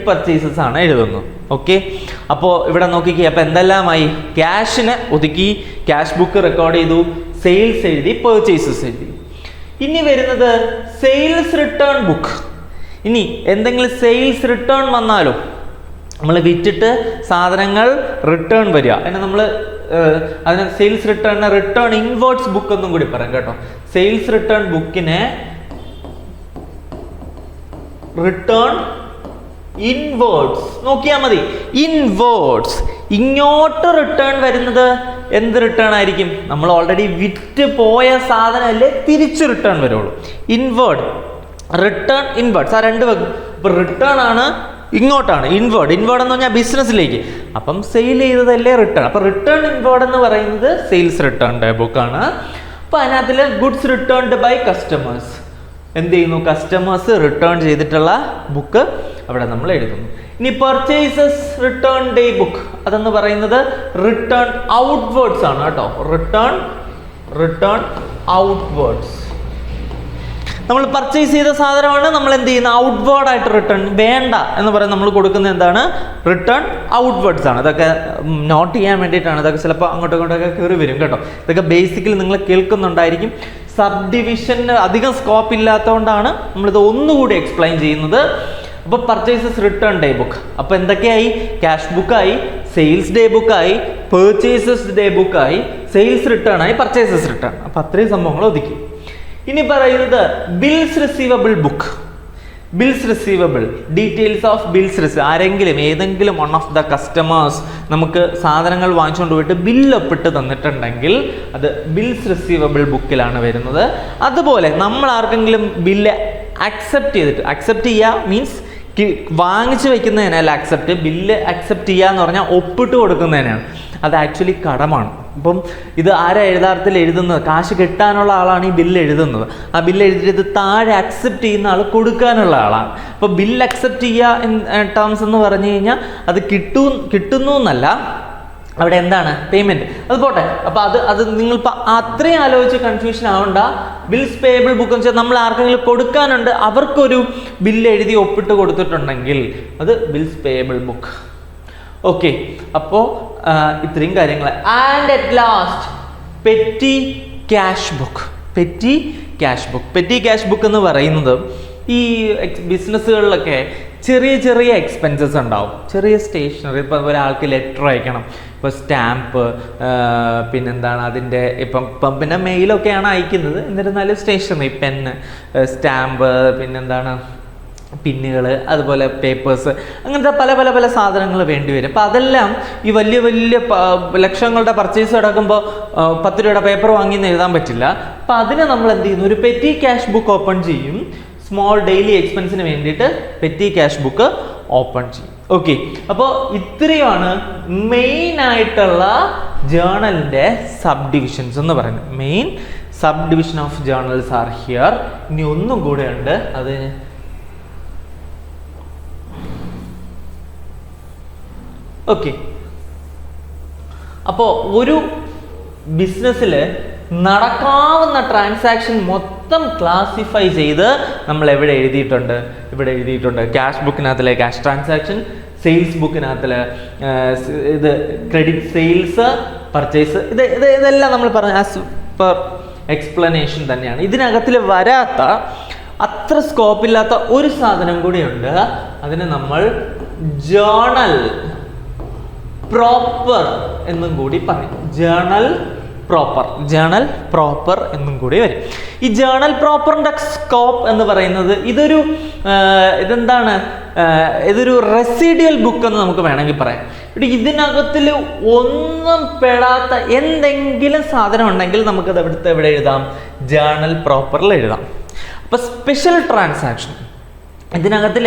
പർച്ചേസസ് ആണ് എഴുതുന്നത്. ഓക്കെ, അപ്പോൾ ഇവിടെ നോക്കിക്കേ. അപ്പോൾ എന്തെല്ലാമായി, ക്യാഷിന് ഒതുക്കി, ക്യാഷ് ബുക്ക് റെക്കോർഡ് ചെയ്തു, സെയിൽസ് എഴുതി, പെർച്ചേസസ് എഴുതി. ഇനി വരുന്നത് സെയിൽസ് റിട്ടേൺ ബുക്ക്. ഇനി എന്തെങ്കിലും സെയിൽസ് റിട്ടേൺ വന്നാലോ, നമ്മൾ വിറ്റിട്ട് സാധനങ്ങൾ റിട്ടേൺ വരിക, അതിന് നമ്മൾ അതിന് സെയിൽസ് റിട്ടേണിനെ റിട്ടേൺ ഇൻവേർട്സ് ബുക്ക് എന്നും കൂടി പറയാം കേട്ടോ. സെയിൽസ് റിട്ടേൺ ബുക്കിനെ റിട്ടേൺ ഇൻവേർട്സ് നോക്കിയാൽ മതി. ഇൻവേർട്സ്, ഇങ്ങോട്ട് റിട്ടേൺ വരുന്നത് എന്ത് റിട്ടേൺ ആയിരിക്കും, നമ്മൾ ഓൾറെഡി വിറ്റ് പോയ സാധനമല്ലേ തിരിച്ച് റിട്ടേൺ വരുള്ളൂ. റിട്ടേൺ ഇൻവേർട്സ്, ആ രണ്ട് വകുപ്പ്. ഇപ്പം റിട്ടേൺ ആണ് ഇങ്ങോട്ടാണ്, ഇൻവേർഡ് എന്ന് പറഞ്ഞാൽ ബിസിനസ്സിലേക്ക്. അപ്പം സെയിൽ ചെയ്തതല്ലേ റിട്ടേൺ. അപ്പം റിട്ടേൺ ഇൻവേർഡ് എന്ന് പറയുന്നത് സെയിൽസ് റിട്ടേണിൻ്റെ ബുക്കാണ്. അപ്പം അതിനകത്തിൽ ഗുഡ്സ് റിട്ടേൺഡ് ബൈ കസ്റ്റമേഴ്സ്, എന്ത് ചെയ്യുന്നു, കസ്റ്റമേഴ്സ് റിട്ടേൺ ചെയ്തിട്ടുള്ള ബുക്ക് അവിടെ നമ്മൾ എഴുതുന്നു. ഇനി പർച്ചേസസ് റിട്ടേൺ ഡേ ബുക്ക്, അതെന്ന് പറയുന്നത് റിട്ടേൺ ഔട്ട്വേർഡ്സ് ആണ് കേട്ടോ. Return outwards. നമ്മൾ പർച്ചേസ് ചെയ്ത സാധനമാണ് നമ്മൾ എന്ത് ചെയ്യുന്നത്, ഔട്ട്വേർഡ് ആയിട്ട് റിട്ടേൺ വേണ്ട എന്ന് പറയുന്നത് നമ്മൾ കൊടുക്കുന്നത് എന്താണ്, റിട്ടേൺ ഔട്ട്വേർഡ്സ് ആണ്. ഇതൊക്കെ നോട്ട് ചെയ്യാൻ വേണ്ടിയിട്ടാണ്. ഇതൊക്കെ ചിലപ്പോൾ അങ്ങോട്ടും ഇങ്ങോട്ടൊക്കെ കയറി വരും കേട്ടോ. ഇതൊക്കെ ബേസിക്കലി നിങ്ങൾ കേൾക്കുന്നുണ്ടായിരിക്കും. സബ് ഡിവിഷന് അധികം സ്കോപ്പ് ഇല്ലാത്തതുകൊണ്ടാണ് നമ്മളിത് ഒന്നുകൂടി എക്സ്പ്ലെയിൻ ചെയ്യുന്നത്. അപ്പോൾ പർച്ചേസസ് റിട്ടേൺ ഡേ ബുക്ക്, അപ്പോൾ എന്തൊക്കെയായി, ക്യാഷ് ബുക്കായി, സെയിൽസ് ഡേ ബുക്കായി, പേർച്ചേസസ് ഡേ ബുക്കായി, സെയിൽസ് റിട്ടേൺ ആയി, പർച്ചേസസ് റിട്ടേൺ. അപ്പോൾ അത്രയും സംഭവങ്ങൾ ഒതുക്കി. ഇനി പറയുന്നത് bills receivable book. Bills receivable, details of bills receive. ആരെങ്കിലും ഏതെങ്കിലും വൺ ഓഫ് ദ കസ്റ്റമേഴ്സ് നമുക്ക് സാധനങ്ങൾ വാങ്ങിച്ചുകൊണ്ട് പോയിട്ട് ബില്ല് ഒപ്പിട്ട് തന്നിട്ടുണ്ടെങ്കിൽ അത് ബിൽസ് റിസീവബിൾ ബുക്കിലാണ് വരുന്നത്. അതുപോലെ നമ്മൾ ആർക്കെങ്കിലും ബില്ല് അക്സെപ്റ്റ് ചെയ്യുക മീൻസ് വാങ്ങിച്ചു വെക്കുന്നതിനല്ല അക്സെപ്റ്റ്, ബില്ല് അക്സെപ്റ്റ് ചെയ്യുക എന്ന് പറഞ്ഞാൽ ഒപ്പിട്ട് കൊടുക്കുന്നതിനാണ്. അത് ആക്ച്വലി കടമാണ്. അപ്പം ഇത് ആരാ യഥാർത്ഥത്തിൽ എഴുതുന്നത്, കാശ് കിട്ടാനുള്ള ആളാണ് ഈ ബില്ല് എഴുതുന്നത്. ആ ബില്ല് എഴുതിയിട്ട് താഴെ അക്സെപ്റ്റ് ചെയ്യുന്ന ആൾ കൊടുക്കാനുള്ള ആളാണ്. അപ്പോൾ ബില്ല് അക്സെപ്റ്റ് ചെയ്യുക ടേംസ് എന്ന് പറഞ്ഞു കഴിഞ്ഞാൽ അത് കിട്ടുന്നു എന്നല്ല, അവിടെ എന്താണ് പേയ്മെൻറ്റ്, അത് പോട്ടെ. അപ്പോൾ അത് നിങ്ങളിപ്പോൾ അത്രയും ആലോചിച്ച് കൺഫ്യൂഷൻ ആവണ്ട. ബിൽസ് പേയബിൾ ബുക്ക് എന്ന് വെച്ചാൽ നമ്മൾ ആർക്കെങ്കിലും കൊടുക്കാനുണ്ട്, അവർക്കൊരു ബില്ല് എഴുതി ഒപ്പിട്ട് കൊടുത്തിട്ടുണ്ടെങ്കിൽ അത് ബിൽസ് പേയബിൾ ബുക്ക്. ഓക്കെ, അപ്പോൾ ഇത്രയും കാര്യങ്ങൾ. And at last petty cash book. Petty cash book എന്ന് പറയുന്നത് ഈ ബിസിനസ്സുകളിലൊക്കെ ചെറിയ ചെറിയ എക്സ്പെൻസസ് ഉണ്ടാവും. ചെറിയ സ്റ്റേഷനറി, ഇപ്പോൾ ഒരാൾക്ക് ലെറ്റർ അയക്കണം, ഇപ്പോൾ സ്റ്റാമ്പ്, പിന്നെന്താണ് അതിൻ്റെ ഇപ്പം പിന്നെ മെയിലൊക്കെയാണ് അയക്കുന്നത്, എന്നിരുന്നാലും സ്റ്റേഷനറി, പെന്ന്, സ്റ്റാമ്പ്, പിന്നെന്താണ് പിന്നുകൾ, അതുപോലെ പേപ്പേഴ്സ്, അങ്ങനത്തെ പല സാധനങ്ങൾ വേണ്ടി വരും. അപ്പോൾ അതെല്ലാം ഈ വലിയ ലക്ഷങ്ങളുടെ പർച്ചേസ് നടക്കുമ്പോൾ 10 രൂപയുടെ പേപ്പർ വാങ്ങിയെന്ന് എഴുതാൻ പറ്റില്ല. അപ്പോൾ അതിന് നമ്മൾ എന്ത് ചെയ്യുന്നു, ഒരു പെറ്റി ക്യാഷ് ബുക്ക് ഓപ്പൺ ചെയ്യും. സ്മോൾ ഡെയിലി എക്സ്പെൻസിന് വേണ്ടിയിട്ട് പെറ്റി ക്യാഷ് ബുക്ക് ഓപ്പൺ ചെയ്യും. ഓക്കെ, അപ്പോൾ ഇത്രയുമാണ് മെയിൻ ആയിട്ടുള്ള ജേർണലിൻ്റെ സബ് ഡിവിഷൻസ് എന്ന് പറയുന്നത്. Main sub division of journals are here. ഇനി ഒന്നും കൂടെ ഉണ്ട്, അത് ഓക്കെ. അപ്പോൾ ഒരു ബിസിനസ്സിൽ നടക്കാവുന്ന ട്രാൻസാക്ഷൻ മൊത്തം ക്ലാസിഫൈ ചെയ്ത് നമ്മൾ ഇവിടെ എഴുതിയിട്ടുണ്ട്. ക്യാഷ് ബുക്കിനകത്തിലെ ക്യാഷ് ട്രാൻസാക്ഷൻ, സെയിൽസ് ബുക്കിനകത്തിൽ ഇത് ക്രെഡിറ്റ് സെയിൽസ്, പർച്ചേസ്, ഇതെല്ലാം നമ്മൾ പറഞ്ഞ ആസ് പെർ എക്സ്പ്ലനേഷൻ തന്നെയാണ്. ഇതിനകത്തിൽ വരാത്ത അത്ര സ്കോപ്പില്ലാത്ത ഒരു സാധനം കൂടിയുണ്ട്. അതിന് നമ്മൾ ജേർണൽ പ്രോപ്പർ എന്നും കൂടി പറയും. ജേർണൽ പ്രോപ്പർ എന്നും കൂടി വരും. ഈ ജേർണൽ പ്രോപ്പറിന്റെ സ്കോപ്പ് എന്ന് പറയുന്നത് ഇതൊരു റെസിഡിയൽ ബുക്ക് എന്ന് നമുക്ക് വേണമെങ്കിൽ പറയാം. ഇതിനകത്തിൽ ഒന്നും പെടാത്ത എന്തെങ്കിലും സാധനം ഉണ്ടെങ്കിൽ നമുക്കത് എവിടെ എഴുതാം, ജേർണൽ പ്രോപ്പറിൽ എഴുതാം. അപ്പൊ സ്പെഷ്യൽ ട്രാൻസാക്ഷൻ ഇതിനകത്തിൽ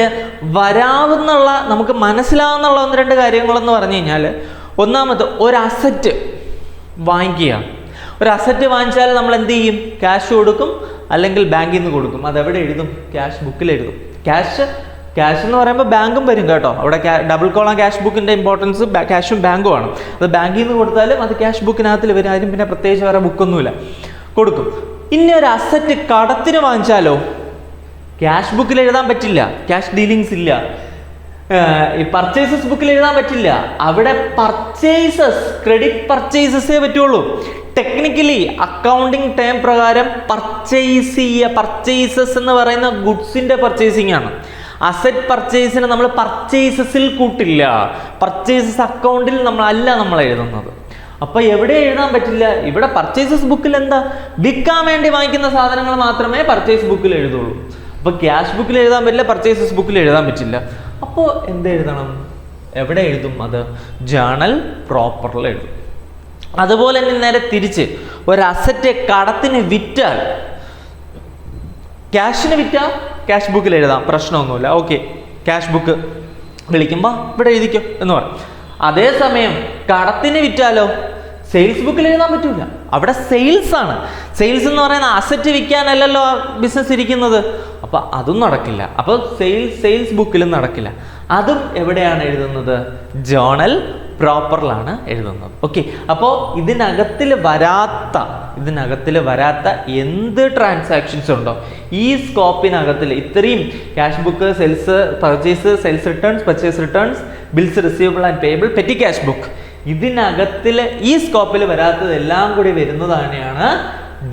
വരാവുന്നുള്ള നമുക്ക് മനസ്സിലാവുന്നുള്ള 1-2 കാര്യങ്ങളെന്ന് പറഞ്ഞു കഴിഞ്ഞാൽ, ഒന്നാമത് ഒരു അസറ്റ് വാങ്ങിക്കുക. ഒരു അസറ്റ് വാങ്ങിച്ചാൽ നമ്മൾ എന്ത് ചെയ്യും, ക്യാഷ് കൊടുക്കും അല്ലെങ്കിൽ ബാങ്കിൽ നിന്ന് കൊടുക്കും. അതെവിടെ എഴുതും, ക്യാഷ് ബുക്കിൽ എഴുതും. ക്യാഷ് എന്ന് പറയുമ്പോൾ ബാങ്കും വരും കേട്ടോ. അവിടെ ഡബിൾ കോളം ക്യാഷ് ബുക്കിൻ്റെ ഇമ്പോർട്ടൻസ് ക്യാഷും ബാങ്കുമാണ്. അത് ബാങ്കിൽ നിന്ന് കൊടുത്താലും അത് ക്യാഷ് ബുക്കിനകത്തിൽ വരും. അതിന് പിന്നെ പ്രത്യേകിച്ച് വേറെ ബുക്കൊന്നുമില്ല, കൊടുക്കും. ഇനി ഒരു അസറ്റ് കടത്തിന് വാങ്ങിച്ചാലോ, ക്യാഷ് ബുക്കിൽ എഴുതാൻ പറ്റില്ല, ക്യാഷ് ഡീലിങ്സ് ഇല്ല. ഈ പർച്ചേസസ് ബുക്കിൽ എഴുതാൻ പറ്റില്ല. അവിടെ ക്രെഡിറ്റ് പർച്ചേസസേ പറ്റുള്ളൂ. ടെക്നിക്കലി അക്കൗണ്ടിങ് ടേം പ്രകാരം പർച്ചേസസ് എന്ന് പറയുന്ന ഗുഡ്സിന്റെ പർച്ചേസിംഗ് ആണ്. അസറ്റ് പർച്ചേസിന് നമ്മൾ പർച്ചേസസിൽ കൂട്ടില്ല. പർച്ചേസസ് അക്കൗണ്ടിൽ നമ്മൾ എഴുതുന്നത്. അപ്പൊ എവിടെ എഴുതാൻ പറ്റില്ല, ഇവിടെ പർച്ചേസസ് ബുക്കിൽ എന്താ, വിൽക്കാൻ വേണ്ടി വാങ്ങിക്കുന്ന സാധനങ്ങൾ മാത്രമേ പർച്ചേസ് ബുക്കിൽ എഴുതുള്ളൂ. അപ്പൊ ക്യാഷ് ബുക്കിൽ എഴുതാൻ പറ്റില്ല, പർച്ചേസസ് ബുക്കിൽ എഴുതാൻ പറ്റില്ല. അപ്പോൾ എന്ത് എഴുതണം, എവിടെ എഴുതും, അത് ജേർണൽ പ്രോപ്പറിൽ എഴുതും. അതുപോലെ തന്നെ നേരെ തിരിച്ച് ഒരു അസറ്റ് കടത്തിന് വിറ്റാൽ, ക്യാഷിന് വിറ്റാൽ ക്യാഷ് ബുക്കിൽ എഴുതാം, പ്രശ്നമൊന്നുമില്ല. ഓക്കെ, ക്യാഷ് ബുക്ക് വിളിക്കുമ്പോൾ ഇവിടെ എഴുതിക്കോ എന്ന് പറയും. അതേസമയം കടത്തിന് വിറ്റാലോ സെയിൽസ് ബുക്കിൽ എഴുതാൻ പറ്റൂല. അവിടെ സെയിൽസ് ആണ്. സെയിൽസ് എന്ന് പറയുന്ന അസറ്റ് വിൽക്കാനല്ലല്ലോ ബിസിനസ് ഇരിക്കുന്നത്. അപ്പൊ അതും നടക്കില്ല. അപ്പോൾ സെയിൽസ് ബുക്കിലും നടക്കില്ല. അതും എവിടെയാണ് എഴുതുന്നത്, ജേർണൽ പ്രോപ്പറിലാണ് എഴുതുന്നത്. ഓക്കെ, അപ്പോൾ ഇതിനകത്തിൽ വരാത്ത എന്ത് ട്രാൻസാക്ഷൻസ് ഉണ്ടോ ഈ സ്കോപ്പിനകത്തിൽ, ഇത്രയും cash book, sales, purchase, sales returns, purchase returns, bills receivable and payable, petty cash book, ഇതിനകത്തിൽ ഈ സ്കോപ്പിൽ വരാത്തതെല്ലാം കൂടി വരുന്നതാണ്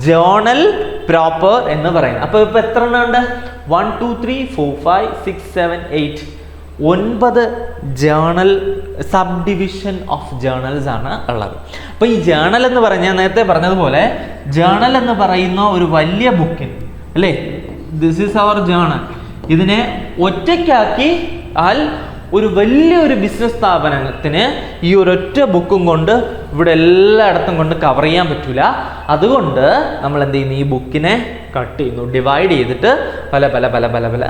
ജേർണൽ പ്രോപ്പർ എന്ന് പറയുന്നത്. അപ്പോൾ ഇപ്പൊ എത്ര എണ്ണം ഉണ്ട്? 1 2 3 4 5 6 7 8 9 journal sub division of journals ആണ് ഉള്ളത്. അപ്പോൾ ഈ ജേർണൽ എന്ന് പറഞ്ഞാൽ നേരത്തെ പറഞ്ഞതുപോലെ ജേർണൽ എന്ന് പറയുന്ന ഒരു വലിയ ബുക്കിന് അല്ലേ, ദിസ് ഈസ് അവർ ജേർണൽ, ഇതിനെ ഒറ്റയ്ക്കാക്കി ഒരു വലിയൊരു ബിസിനസ് സ്ഥാപനത്തിന് ഈ ഒരൊറ്റ ബുക്കും കൊണ്ട് ഇവിടെ എല്ലായിടത്തും കൊണ്ട് കവർ ചെയ്യാൻ പറ്റില്ല. അതുകൊണ്ട് നമ്മൾ എന്ത് ചെയ്യുന്നു, ഈ ബുക്കിനെ കട്ട് ചെയ്യുന്നു, ഡിവൈഡ് ചെയ്തിട്ട് പല.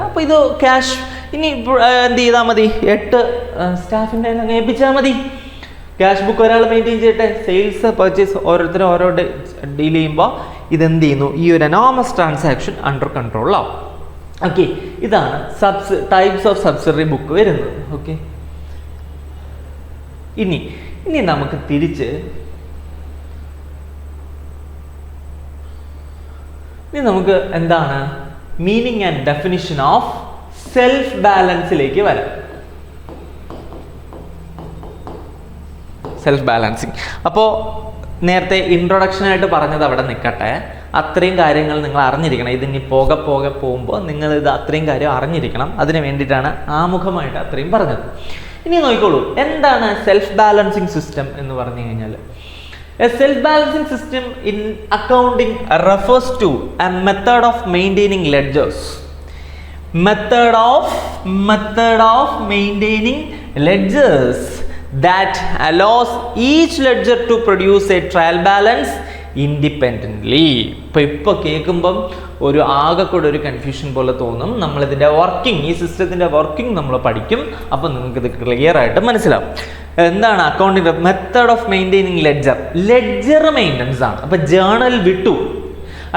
അപ്പോൾ ഇത് ക്യാഷ് ഇനി എന്ത് ചെയ്താൽ മതി, 8 സ്റ്റാഫിൻ്റെ അങ്ങ് ഏൽപ്പിച്ചാൽ മതി. ക്യാഷ് ബുക്ക് ഒരാൾ മെയിൻറ്റെയിൻ ചെയ്യട്ടെ, സെയിൽസ് പർച്ചേസ് ഓരോരുത്തരും ഓരോ ഡീൽ ചെയ്യുമ്പോൾ ഇതെന്ത് ചെയ്യുന്നു, ഈ ഒരു എനോമസ് ട്രാൻസാക്ഷൻ അണ്ടർ കൺട്രോളാവും. ഓക്കെ, ഇതാണ് ടൈപ്സ് ഓഫ് സബ്സിഡറി ബുക്ക് വരുന്നത്. ഓക്കെ, ഇനി നമുക്ക് തിരിച്ച് നമുക്ക് എന്താണ് meaning and definition of self ബാലൻസിലേക്ക് വരാം. സെൽഫ് ബാലൻസിങ്, അപ്പോൾ നേരത്തെ ഇൻട്രൊഡക്ഷനായിട്ട് പറഞ്ഞത് അവിടെ നിൽക്കട്ടെ. അത്രയും കാര്യങ്ങൾ നിങ്ങൾ അറിഞ്ഞിരിക്കണം. ഇതിനി പോകെ പോകുമ്പോൾ നിങ്ങൾ ഇത് അത്രയും കാര്യം അറിഞ്ഞിരിക്കണം. അതിന് വേണ്ടിയിട്ടാണ് ആമുഖമായിട്ട് അത്രയും പറഞ്ഞത്. ഇനി നോക്കിക്കോളൂ, എന്താണ് സെൽഫ് ബാലൻസിങ് സിസ്റ്റം എന്ന് പറഞ്ഞു കഴിഞ്ഞാൽ, a self-balancing system in accounting refers to a method of maintaining ledgers. Method of maintaining ledgers that allows each ledger to produce a trial balance independently. ഇപ്പോൾ കേൾക്കുമ്പം ഒരു ആകെക്കൂടെ ഒരു കൺഫ്യൂഷൻ പോലെ തോന്നും. നമ്മളിതിൻ്റെ വർക്കിംഗ്, ഈ സിസ്റ്റത്തിൻ്റെ വർക്കിംഗ് നമ്മൾ പഠിക്കും. അപ്പം നിങ്ങൾക്കിത് ക്ലിയർ ആയിട്ട് മനസ്സിലാവും. എന്താണ് accounting method of maintaining ledger maintenance ആണ്. അപ്പം ജേർണൽ വിട്ടു.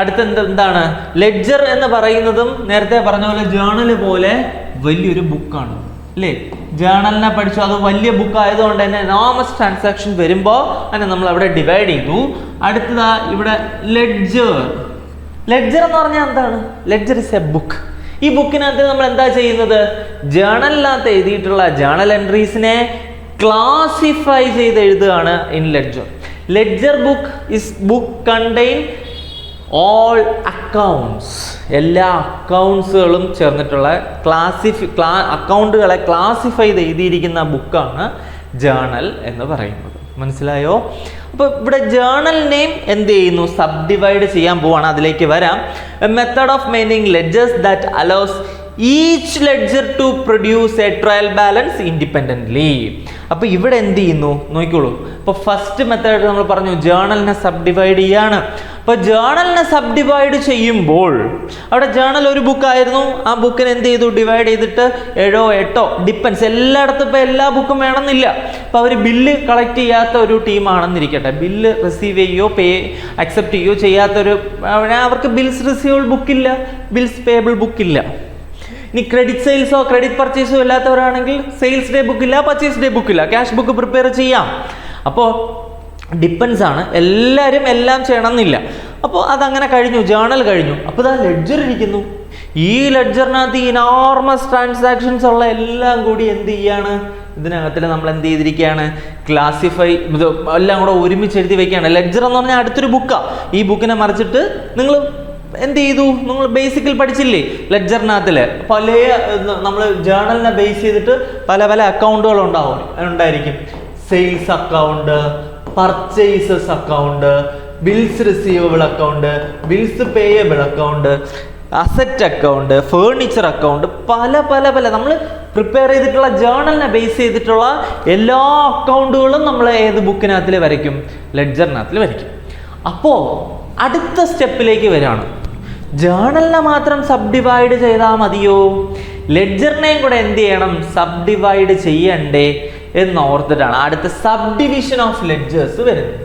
അടുത്ത എന്താണ് ലെഡ്ജർ എന്ന് പറയുന്നതും നേരത്തെ പറഞ്ഞ പോലെ ജേർണൽ പോലെ വലിയൊരു ബുക്കാണ് അല്ലേ. ജേർണലിനെ പഠിച്ചു, അത് വലിയ ബുക്ക് ആയതുകൊണ്ട് തന്നെ എനോമസ് ട്രാൻസാക്ഷൻ വരുമ്പോൾ അതിനെ നമ്മൾ അവിടെ ഡിവൈഡ് ചെയ്തു. അടുത്തതാ ഇവിടെ ലെഡ്ജർ എന്ന് പറഞ്ഞാൽ എന്താണ്? Ledger is a book. ഈ ബുക്കിനകത്ത് നമ്മൾ എന്താ ചെയ്യുന്നത്, ജേർണലിനകത്ത് എഴുതിയിട്ടുള്ള ജേർണൽ എൻട്രീസിനെ ക്ലാസിഫൈ ചെയ്ത് എഴുതുകയാണ് in ledger. Ledger book is book contain all accounts, എല്ലാ അക്കൗണ്ട്സുകളും ചേർന്നിട്ടുള്ള അക്കൗണ്ടുകളെ ക്ലാസിഫൈ ചെയ്ത് എഴുതിയിരിക്കുന്ന ബുക്കാണ് ജേർണൽ എന്ന് പറയുന്നത്. മനസ്സിലായോ? അപ്പോൾ ഇവിടെ ജേർണലിനെയും എന്ത് ചെയ്യുന്നു, സബ് ഡിവൈഡ് ചെയ്യാൻ പോവാണ്. അതിലേക്ക് വരാം. A method of maintaining ledgers that allows each ledger to produce a trial balance independently. അപ്പോൾ ഇവിടെ എന്ത് ചെയ്യുന്നു നോക്കിക്കോളൂ. ഇപ്പോൾ ഫസ്റ്റ് മെത്തേഡ് നമ്മൾ പറഞ്ഞു ജേർണലിനെ സബ് ഡിവൈഡ് ചെയ്യാണ്. അപ്പോൾ ജേർണലിനെ സബ് ഡിവൈഡ് ചെയ്യുമ്പോൾ അവിടെ ജേർണൽ ഒരു ബുക്കായിരുന്നു, ആ ബുക്കിനെ എന്ത് ചെയ്തു, ഡിവൈഡ് ചെയ്തിട്ട് 7 8 ഡിപ്പെൻസ്. എല്ലായിടത്തും ഇപ്പോൾ എല്ലാ ബുക്കും വേണമെന്നില്ല. അപ്പോൾ അവർ ബില്ല് കളക്ട് ചെയ്യാത്ത ഒരു ടീമാണെന്നിരിക്കട്ടെ, ബില്ല് റിസീവ് ചെയ്യുകയോ അക്സെപ്റ്റ് ചെയ്യുകയോ ചെയ്യാത്തൊരു, അവർക്ക് ബിൽസ് റിസീവബിൾ ബുക്കില്ല, ബിൽസ് പേയബിൾ ബുക്കില്ല. ഇനി ക്രെഡിറ്റ് സെയിൽസോ ക്രെഡിറ്റ് പർച്ചേസോ ഇല്ലാത്തവരാണെങ്കിൽ സെയിൽസ് ഡേ ബുക്കില്ല, പർച്ചേസ് ഡേ ബുക്കില്ല, ക്യാഷ് ബുക്ക് പ്രിപ്പയർ ചെയ്യാം. അപ്പോൾ ഡിപ്പെൻസ് ആണ്, എല്ലാവരും എല്ലാം ചെയ്യണം എന്നില്ല. അപ്പോൾ അതങ്ങനെ കഴിഞ്ഞു, ജേർണൽ കഴിഞ്ഞു. അപ്പോൾ ഇതാ ലെഡ്ജർ ഇരിക്കുന്നു. ഈ ലെഡ്ജറിനകത്ത് ഇനോർമസ് ട്രാൻസാക്ഷൻസ് ഉള്ള എല്ലാം കൂടി എന്ത് ചെയ്യാണ്, ഇതിനകത്തിൽ നമ്മൾ എന്ത് ചെയ്തിരിക്കുകയാണ്, ക്ലാസിഫൈ എല്ലാം കൂടെ ഒരുമിച്ച് എഴുതി വെക്കുകയാണ്. ലെഡ്ജർ എന്ന് പറഞ്ഞാൽ അടുത്തൊരു ബുക്കാണ്. ഈ ബുക്കിനെ മറിച്ചിട്ട് നിങ്ങൾ എന്ത് ചെയ്തു, നിങ്ങൾ ബേസിക്കൽ പഠിച്ചില്ലേ ലെഡ്ജറിനകത്തിൽ പല, നമ്മൾ ജേർണലിനെ ബേസ് ചെയ്തിട്ട് പല അക്കൗണ്ടുകൾ ഉണ്ടായിരിക്കും. Sales account, purchases account, bills receivable account, bills payable account, asset account, furniture account, പല നമ്മൾ പ്രിപ്പയർ ചെയ്തിട്ടുള്ള ജേർണലിനെ ബേസ് ചെയ്തിട്ടുള്ള എല്ലാ അക്കൗണ്ടുകളും നമ്മൾ ഏത് ബുക്കിനകത്തിൽ വരയ്ക്കും, ലെഡ്ജറിനകത്തിൽ വരയ്ക്കും. അപ്പോൾ അടുത്ത സ്റ്റെപ്പിലേക്ക് വരികയാണ്. ജേർണലിനെ മാത്രം സബ് ഡിവൈഡ് ചെയ്താൽ മതിയോ, ലെഡ്ജറിനെയും കൂടെ എന്ത് ചെയ്യണം, സബ് ഡിവൈഡ് ചെയ്യണ്ടേ എന്നോർത്തിട്ടാണ് അടുത്ത സബ് ഡിവിഷൻ ഓഫ് ലെഡ്ജേഴ്സ് വരുന്നത്.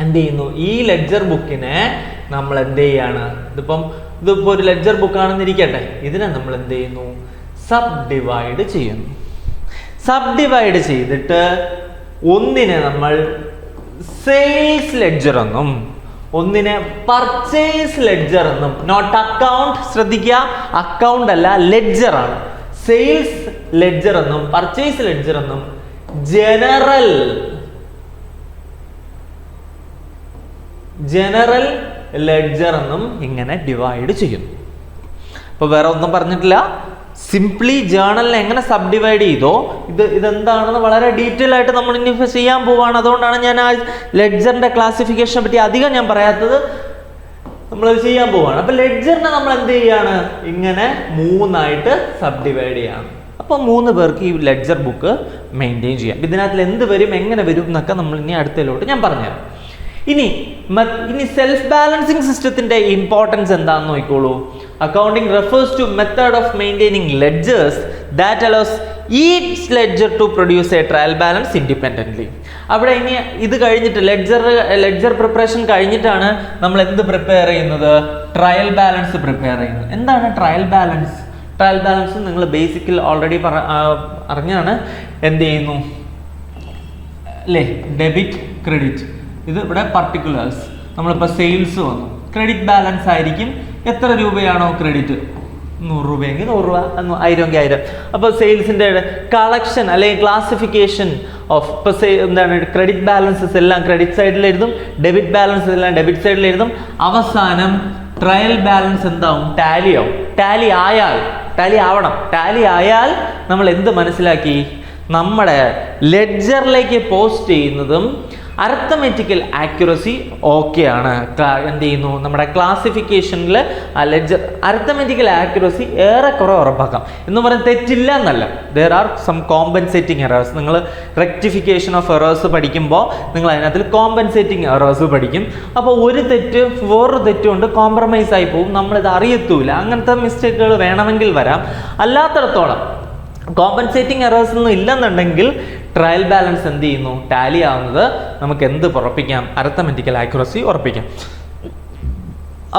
എന്ത് ചെയ്യുന്നു, ഈ ലെഡ്ജർ ബുക്കിനെ നമ്മൾ എന്ത് ചെയ്യാണ്, ഇതിപ്പോൾ ഒരു ലെഡ്ജർ ബുക്കാണെന്നിരിക്കട്ടെ, ഇതിനെ നമ്മൾ എന്ത് ചെയ്യുന്നു, സബ് ഡിവൈഡ് ചെയ്യുന്നു. സബ് ഡിവൈഡ് ചെയ്തിട്ട് ഒന്നിനെ നമ്മൾ സെയിൽസ് ലെഡ്ജർ എന്നും ഒന്നിനെ പർച്ചേസ് ലെഡ്ജർ എന്നും. നോട്ട് അക്കൗണ്ട്, ശ്രദ്ധിക്കുക, അക്കൗണ്ട് അല്ല, ലെഡ്ജർ ആണ്. സെയിൽസ് ലെഡ്ജർ എന്നും പർച്ചേസ് ലെഡ്ജർ എന്നും ജനറൽ ലെഡ്ജർ എന്നും ഇങ്ങനെ ഡിവൈഡ് ചെയ്യുന്നു. അപ്പൊ വേറെ ഒന്നും പറഞ്ഞിട്ടില്ല. സിംപ്ലി ജേർണലിനെ എങ്ങനെ സബ് ഡിവൈഡ് ചെയ്തോ ഇതെന്താണെന്ന് വളരെ ഡീറ്റെയിൽ ആയിട്ട് നമ്മൾ ഇനി ചെയ്യാൻ പോവാണ്. അതുകൊണ്ടാണ് ഞാൻ ആ ലെഡ്ജറിന്റെ ക്ലാസിഫിക്കേഷനെ പറ്റി അധികം ഞാൻ പറയാത്തത്. നമ്മളത് ചെയ്യാൻ പോവാണ്. അപ്പൊ ലെഡ്ജറിനെ നമ്മൾ എന്ത് ചെയ്യാണ്, ഇങ്ങനെ 3 സബ് ഡിവൈഡ് ചെയ്യാണ്. അപ്പോൾ 3 പേർക്ക് ഈ ലെഡ്ജർ ബുക്ക് മെയിൻറ്റെയിൻ ചെയ്യാം. ഇതിനകത്ത് എന്ത് വരും, എങ്ങനെ വരും എന്നൊക്കെ നമ്മൾ ഇനി അടുത്തതിലോട്ട് ഞാൻ പറഞ്ഞുതരാം. ഇനി സെൽഫ് ബാലൻസിങ് സിസ്റ്റത്തിന്റെ ഇമ്പോർട്ടൻസ് എന്താണെന്ന് നോക്കിക്കോളൂ. Accounting refers to method of maintaining ledgers that allows each ledger to produce a trial balance independently. അവിടെ ഇനി ഇത് കഴിഞ്ഞിട്ട് ലെഡ്ജർ പ്രിപ്പറേഷൻ കഴിഞ്ഞിട്ടാണ് നമ്മൾ എന്ത് പ്രിപ്പയർ ചെയ്യുന്നത്, ട്രയൽ ബാലൻസ് പ്രിപ്പയർ ചെയ്യുന്നത്. എന്താണ് ട്രയൽ ബാലൻസ്? ട്രയൽ ബാലൻസ് നിങ്ങൾ ബേസിക്കൽ ഓൾറെഡി അറിഞ്ഞാണ്. എന്ത് ചെയ്യുന്നു അല്ലേ, ഡെബിറ്റ് ക്രെഡിറ്റ്. ഇത് ഇവിടെ പർട്ടിക്കുലേഴ്സ്. നമ്മളിപ്പോൾ സെയിൽസ് വന്നു, ക്രെഡിറ്റ് ബാലൻസ് ആയിരിക്കും. എത്ര രൂപയാണോ ക്രെഡിറ്റ്, 100 രൂപയെങ്കിൽ 100 രൂപ, 1000 എങ്കിൽ 1000. അപ്പോൾ സെയിൽസിൻ്റെ കളക്ഷൻ അല്ലെങ്കിൽ ക്ലാസിഫിക്കേഷൻ ഓഫ് ഇപ്പോൾ എന്താണ് ക്രെഡിറ്റ് ബാലൻസസ് എല്ലാം ക്രെഡിറ്റ് സൈഡിൽ എഴുതും, ഡെബിറ്റ് ബാലൻസസ് എല്ലാം ഡെബിറ്റ് സൈഡിൽ എഴുതും. അവസാനം ട്രയൽ ബാലൻസ് എന്താവും, ടാലി ആവും. ടാലി ആയാൽ നമ്മൾ എന്ത് മനസ്സിലാക്കി, നമ്മുടെ ലെഡ്ജറിലേക്ക് പോസ്റ്റ് ചെയ്യുന്നതും അരിത്തമെറ്റിക്കൽ ആക്യുറസി ഓക്കെ ആണ്. എന്ത് ചെയ്യുന്നു, നമ്മുടെ ക്ലാസിഫിക്കേഷനിൽ ലെഡ്ജർ അരിത്തമെറ്റിക്കൽ ആക്യുറസി ഏറെക്കുറെ ഉറപ്പാക്കാം എന്ന് പറഞ്ഞാൽ തെറ്റില്ല എന്നല്ല. There are some compensating errors. നിങ്ങൾ റെക്ടിഫിക്കേഷൻ ഓഫ് എറേഴ്സ് പഠിക്കുമ്പോൾ നിങ്ങൾ അതിനകത്ത് കോമ്പൻസേറ്റിംഗ് എറേഴ്സ് പഠിക്കും. അപ്പോൾ ഒരു തെറ്റ് വേറൊരു തെറ്റുകൊണ്ട് കോംപ്രമൈസ് ആയി പോകും, നമ്മളിത് അറിയത്തൂല. അങ്ങനത്തെ മിസ്റ്റേക്കുകൾ വേണമെങ്കിൽ വരാം. അല്ലാത്തടത്തോളം കോമ്പൻസേറ്റിംഗ് എറേഴ്സ് ഒന്നും ഇല്ലെന്നുണ്ടെങ്കിൽ ട്രയൽ ബാലൻസ് എന്ത് ചെയ്യുന്നു, ടാലി ആവുന്നത് നമുക്ക് എന്ത് ഉറപ്പിക്കാം, അരിത്തമെറ്റിക്കൽ ആക്യുറസി ഉറപ്പിക്കാം.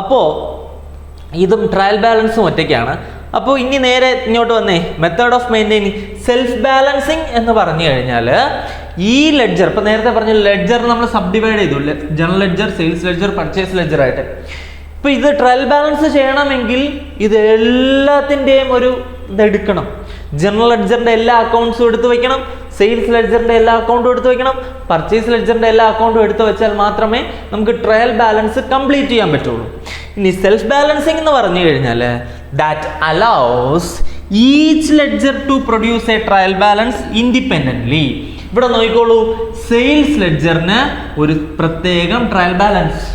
അപ്പോൾ ഇതും ട്രയൽ ബാലൻസും ഒറ്റയ്ക്കാണ്. അപ്പോൾ ഇനി നേരെ ഇങ്ങോട്ട് വന്നേ, method of maintaining self balancing എന്ന് പറഞ്ഞു കഴിഞ്ഞാൽ ഈ ലെഡ്ജർ, ഇപ്പം നേരത്തെ പറഞ്ഞ ലെഡ്ജർ നമ്മൾ സബ് ഡിവൈഡ് ചെയ്തു, general ledger, sales ledger, purchase ledger ആയിട്ട്. ഇപ്പം ഇത് ട്രയൽ ബാലൻസ് ചെയ്യണമെങ്കിൽ ഇത് എല്ലാത്തിൻ്റെയും ഒരു ഇതെടുക്കണം. ജനറൽ ലെഡ്ജറിൻ്റെ എല്ലാ അക്കൗണ്ട്സും എടുത്തു വെക്കണം, സെയിൽസ് ലെഡ്ജറിൻ്റെ എല്ലാ അക്കൗണ്ടും എടുത്തു വെക്കണം, പർച്ചേസ് ലെഡ്ജറിൻ്റെ എല്ലാ അക്കൗണ്ടും എടുത്തു വെച്ചാൽ മാത്രമേ നമുക്ക് ട്രയൽ ബാലൻസ് കംപ്ലീറ്റ് ചെയ്യാൻ പറ്റുള്ളൂ. ഇനി സെൽഫ് ബാലൻസിങ് എന്ന് പറഞ്ഞു കഴിഞ്ഞാൽ that allows each ledger to produce a trial balance independently. ഇവിടെ നോക്കിക്കോളൂ, സെയിൽസ് ലെഡ്ജറിന് ഒരു പ്രത്യേകം ട്രയൽ ബാലൻസ്,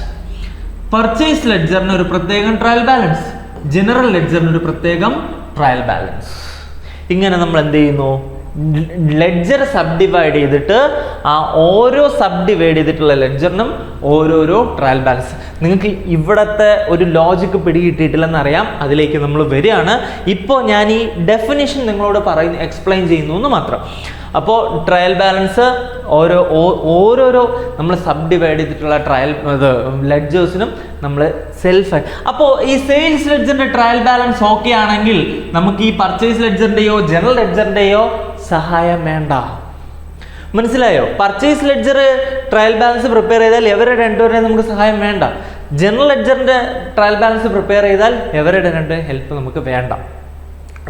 പർച്ചേസ് ലെഡ്ജറിന് ഒരു പ്രത്യേകം ട്രയൽ ബാലൻസ്, ജനറൽ ലെഡ്ജറിന് ഒരു പ്രത്യേകം ട്രയൽ ബാലൻസ്. ഇങ്ങനെ നമ്മൾ എന്ത് ചെയ്യുന്നു, ലെഡ്ജർ സബ് ഡിവൈഡ് ചെയ്തിട്ട് ആ ഓരോ സബ് ഡിവൈഡ് ചെയ്തിട്ടുള്ള ലെഡ്ജറിനും ഓരോരോ ട്രയൽ ബാലൻസ്. നിങ്ങൾക്ക് ഇവിടത്തെ ഒരു ലോജിക്ക് പിടികിട്ടിയിട്ടില്ലെന്നറിയാം, അതിലേക്ക് നമ്മൾ വരികയാണ്. ഇപ്പോൾ ഞാൻ ഈ ഡെഫിനിഷൻ നിങ്ങളോട് എക്സ്പ്ലെയിൻ ചെയ്യുന്നു എന്ന് മാത്രം. അപ്പോൾ ട്രയൽ ബാലൻസ് ഓരോരോ നമ്മൾ സബ് ഡിവൈഡ് ചെയ്തിട്ടുള്ള ട്രയൽ ലെഡ്ജേഴ്സിനും നമ്മൾ സെൽഫ്. അപ്പോൾ ഈ സെയിൽസ് ലെഡ്ജറിൻ്റെ ട്രയൽ ബാലൻസ് ഓക്കെ ആണെങ്കിൽ നമുക്ക് ഈ പർച്ചേസ് ലെഡ്ജറിൻ്റെയോ ജനറൽ ലെഡ്ജറിൻ്റെയോ സഹായം വേണ്ട. മനസ്സിലായോ? Purchase ledger trial balance prepare ചെയ്താൽ ഇവരുടെ രണ്ടുപേരുടെയും നമുക്ക് സഹായം വേണ്ട. ജനറൽ ലെഡ്ജറിൻ്റെ ട്രയൽ ബാലൻസ് പ്രിപ്പയർ ചെയ്താൽ ഇവരുടെ രണ്ട് ഹെൽപ്പ് നമുക്ക് വേണ്ട.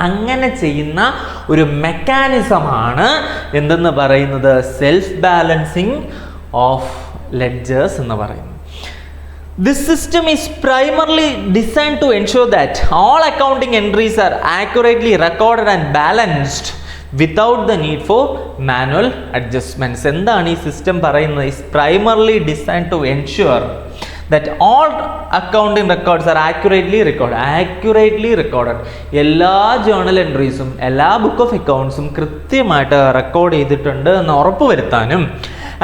അങ്ങനെ ചെയ്യുന്ന ഒരു മെക്കാനിസമാണ് എന്തെന്ന് പറയുന്നത്, സെൽഫ് ബാലൻസിങ് ഓഫ് ലെഡ്ജേഴ്സ് എന്ന് പറയുന്നത്. This system is primarily designed to ensure that all accounting entries are accurately recorded and balanced without the need for manual adjustments. എന്താണ് ഈ സിസ്റ്റം പറയുന്നത്? Is primarily designed to ensure that all accounting records are accurately recorded. എല്ലാ journal എൻട്രീസും എല്ലാ book of അക്കൗണ്ട്സും കൃത്യമായിട്ട് record ചെയ്തിട്ടുണ്ട് എന്ന് ഉറപ്പുവരുത്താനും,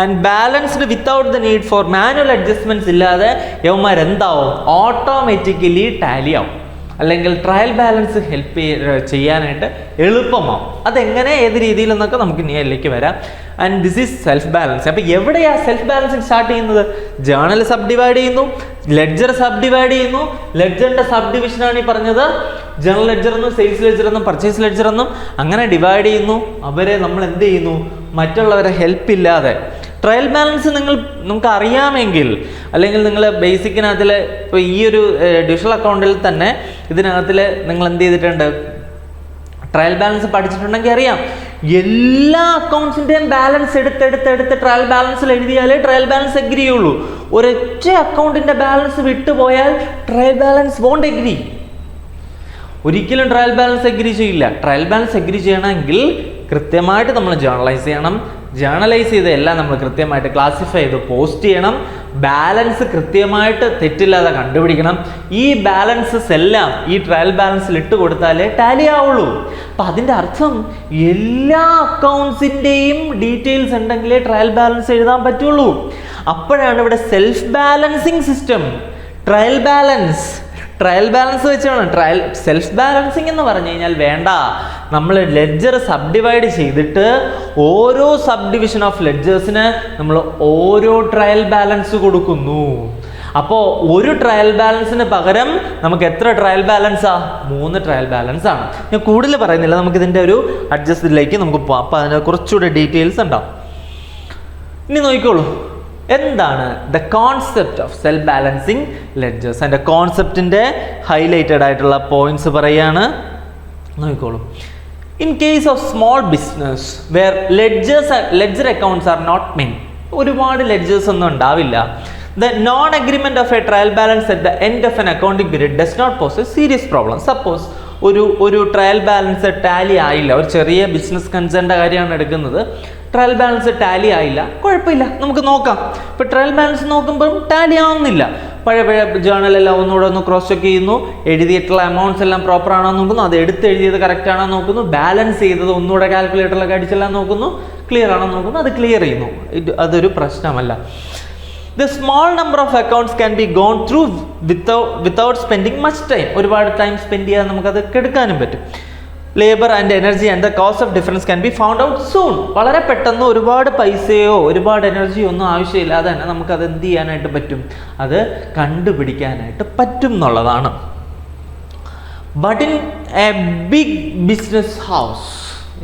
and balanced without the need for manual adjustments ഇല്ലാതെ യവന്മാർ എന്താവും, ഓട്ടോമാറ്റിക്കലി ടാലി ആവും, അല്ലെങ്കിൽ ട്രയൽ ബാലൻസ് ഹെൽപ്പ് ചെയ്യാനായിട്ട് എളുപ്പമാവും. അതെങ്ങനെ, ഏത് രീതിയിലെന്നൊക്കെ നമുക്ക് ഇനി അതിലേക്ക് വരാം. And this is self balance. അപ്പോൾ എവിടെയാണ് സെൽഫ് ബാലൻസിങ് സ്റ്റാർട്ട് ചെയ്യുന്നത്? ജേർണൽ സബ് ഡിവൈഡ് ചെയ്യുന്നു, ലെഡ്ജർ സബ് ഡിവൈഡ് ചെയ്യുന്നു. ലെഡ്ജറിൻ്റെ സബ് ഡിവിഷനാണ് ഈ പറഞ്ഞത് ജനറൽ ലെഡ്ജർ എന്നും സെയിൽസ് ലെഡ്ജർ എന്നും പർച്ചേസ് ലെഡ്ജർ എന്നും അങ്ങനെ ഡിവൈഡ് ചെയ്യുന്നു. അവരെ നമ്മൾ എന്ത് ചെയ്യുന്നു? മറ്റുള്ളവരെ ഹെൽപ്പ് ഇല്ലാതെ. ട്രയൽ ബാലൻസ് നമുക്ക് അറിയാമെങ്കിൽ, അല്ലെങ്കിൽ നിങ്ങൾ ബേസിക്കിനകത്തിൽ ഇപ്പോൾ ഈ ഒരു ഡിവിഷണൽ അക്കൗണ്ടിൽ തന്നെ ഇതിനകത്തിൽ നിങ്ങൾ എന്ത് ചെയ്തിട്ടുണ്ട്? ട്രയൽ ബാലൻസ് പഠിച്ചിട്ടുണ്ടെങ്കിൽ അറിയാം, എല്ലാ അക്കൗണ്ട്സിൻ്റെയും ബാലൻസ് എടുത്ത് ട്രയൽ ബാലൻസിൽ എഴുതിയാലേ ട്രയൽ ബാലൻസ് എഗ്രി ചെയ്യുള്ളൂ. ഒരൊറ്റ അക്കൗണ്ടിൻ്റെ ബാലൻസ് വിട്ടുപോയാൽ ട്രയൽ ബാലൻസ് വോണ്ട് എഗ്രി. ഒരിക്കലും ട്രയൽ ബാലൻസ് എഗ്രി ചെയ്യില്ല. ട്രയൽ ബാലൻസ് എഗ്രി ചെയ്യണമെങ്കിൽ കൃത്യമായിട്ട് നമ്മൾ ജേർണലൈസ് ചെയ്യണം. ജേർണലൈസ് ചെയ്ത് എല്ലാം നമ്മൾ കൃത്യമായിട്ട് ക്ലാസിഫൈ ചെയ്ത് പോസ്റ്റ് ചെയ്യണം. ബാലൻസ് കൃത്യമായിട്ട് തെറ്റില്ലാതെ കണ്ടുപിടിക്കണം. ഈ ബാലൻസസ് എല്ലാം ഈ ട്രയൽ ബാലൻസിൽ ഇട്ട് കൊടുത്താലേ ടാലി ആവുള്ളൂ. അപ്പം അതിൻ്റെ അർത്ഥം എല്ലാ അക്കൗണ്ട്സിൻ്റെയും ഡീറ്റെയിൽസ് ഉണ്ടെങ്കിലേ ട്രയൽ ബാലൻസ് എഴുതാൻ പറ്റുള്ളൂ. അപ്പോഴാണ് ഇവിടെ self balancing system. Trial balance വെച്ചാണ് സെൽഫ് ബാലൻസിങ് എന്ന് പറഞ്ഞു കഴിഞ്ഞാൽ വേണ്ട, നമ്മൾ ലെഡ്ജർ സബ് ഡിവൈഡ് ചെയ്തിട്ട് ഓരോ സബ് ഡിവിഷൻ ഓഫ് ലെഡ്ജേഴ്സിന് നമ്മൾ ഓരോ ട്രയൽ ബാലൻസ് കൊടുക്കുന്നു. അപ്പോൾ ഒരു ട്രയൽ ബാലൻസിന് പകരം നമുക്ക് എത്ര ട്രയൽ ബാലൻസാ? 3 ട്രയൽ ബാലൻസ് ആണ്. ഞാൻ കൂടുതൽ പറയുന്നില്ല, നമുക്കിതിൻ്റെ ഒരു അഡ്ജസ്റ്റിലേക്ക് നമുക്ക് പോകാം. അപ്പോൾ അതിന് കുറച്ചുകൂടെ ഡീറ്റെയിൽസ് ഉണ്ടാവും. ഇനി നോക്കിക്കോളൂ, എന്താണ് the concept of self balancing ledgers? അതിൻ്റെ കോൺസെപ്റ്റിൻ്റെ ഹൈലൈറ്റഡ് ആയിട്ടുള്ള പോയിന്റ്സ് പറയാണ്, നോക്കിക്കോളൂ. In case of small business where ledger accounts are not main, ഒരുപാട് ലെഡ്ജേഴ്സ് ഒന്നും ഉണ്ടാവില്ല. The non-agreement of a trial balance at the end of an accounting period does not pose a serious problem. Suppose ഒരു trial balance Tally ആയില്ല, ഒരു ചെറിയ business കൺസേണിൻ്റെ കാര്യമാണ് എടുക്കുന്നത്, trial balance Tally ആയില്ല, കുഴപ്പമില്ല, നമുക്ക് നോക്കാം. ഇപ്പോൾ ട്രയൽ ബാലൻസ് നോക്കുമ്പം ടാലി ആവുന്നില്ല. പഴയ ജേർണലെല്ലാം ഒന്നുകൂടെ ക്രോസ് ചെക്ക് ചെയ്യുന്നു, എഴുതിയിട്ടുള്ള എമൗണ്ട്സ് എല്ലാം പ്രോപ്പർ ആണോ നോക്കുന്നു, അത് എഴുതിയത് കറക്റ്റ് ആണോ നോക്കുന്നു, ബാലൻസ് ചെയ്തത് ഒന്നുകൂടെ കാൽക്കുലേറ്ററിലൊക്കെ അടിച്ചെല്ലാം നോക്കുന്നു, ക്ലിയർ ആണോ നോക്കുന്നു, അത് ക്ലിയർ ചെയ്യുന്നു. അതൊരു പ്രശ്നമല്ല. The small number of accounts can be gone through without spending much time. ഒരുപാട് ടൈം സ്പെൻഡ് ചെയ്യാൻ നമുക്കത് എടുക്കാനും പറ്റും. Labour and energy and the cost of difference can be found out soon. വളരെ പെട്ടെന്ന് ഒരുപാട് പൈസയോ ഒരുപാട് എനർജിയോ ഒന്നും ആവശ്യമില്ലാതെ തന്നെ നമുക്കത് എന്ത് ചെയ്യാനായിട്ട് പറ്റും? അത് കണ്ടുപിടിക്കാനായിട്ട് പറ്റും എന്നുള്ളതാണ്. But in a big business house,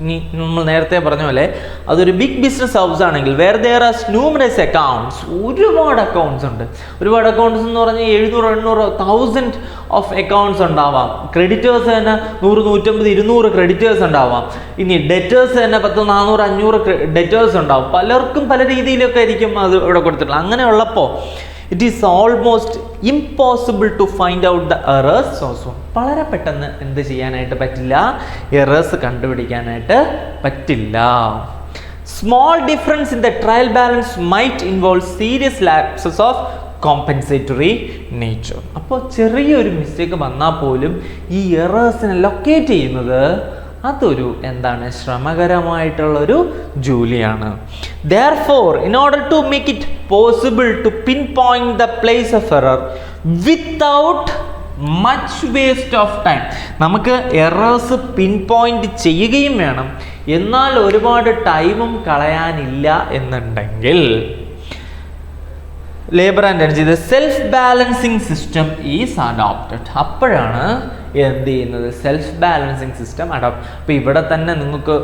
ഇനി നമ്മൾ നേരത്തെ പറഞ്ഞ പോലെ അതൊരു ബിഗ് ബിസിനസ് ഹൗസ് ആണെങ്കിൽ where there are numerous accounts, ഒരുപാട് അക്കൗണ്ട്സ് ഉണ്ട്. ഒരുപാട് അക്കൗണ്ട്സ് എന്ന് പറഞ്ഞാൽ 700, 800, 1000 ഓഫ് അക്കൗണ്ട്സ് ഉണ്ടാവാം. ക്രെഡിറ്റേഴ്സ് തന്നെ 100, 150, 200 ക്രെഡിറ്റേഴ്സ് ഉണ്ടാവാം. ഇനി ഡെറ്റേഴ്സ് തന്നെ 10, 400, 500 ഡെറ്റേഴ്സ് ഉണ്ടാവും. പലർക്കും പല രീതിയിലൊക്കെ ആയിരിക്കും അത് ഇവിടെ കൊടുത്തിട്ടുള്ളത്. അങ്ങനെയുള്ളപ്പോൾ it is almost impossible to find out the errors also. വളരെ പെട്ടെന്ന് എന്ത് ചെയ്യാനായിട്ട് പറ്റില്ല? എറേഴ്സ് കണ്ടുപിടിക്കാനായിട്ട് പറ്റില്ല. Small difference in the trial balance might involve serious lapses of compensatory nature. അപ്പോൾ ചെറിയൊരു മിസ്റ്റേക്ക് വന്നാൽ പോലും ഈ എറേഴ്സിനെ ലൊക്കേറ്റ് ചെയ്യുന്നത് അതൊരു ശ്രമകരമായിട്ടുള്ളൊരു ജോലിയാണ്. Therefore, in order to make it possible to pinpoint the place of error without much waste of time, നമുക്ക് errors pin point ചെയ്യുകയും വേണം, എന്നാൽ ഒരുപാട് ടൈമും കളയാനില്ല എന്നുണ്ടെങ്കിൽ labour and energy the self balancing system is adopted. അപ്പോഴാണ് എന്ത് ചെയ്യുന്നത്? Self balancing system adopt. അപ്പോൾ ഇവിടെ തന്നെ നിങ്ങൾക്ക്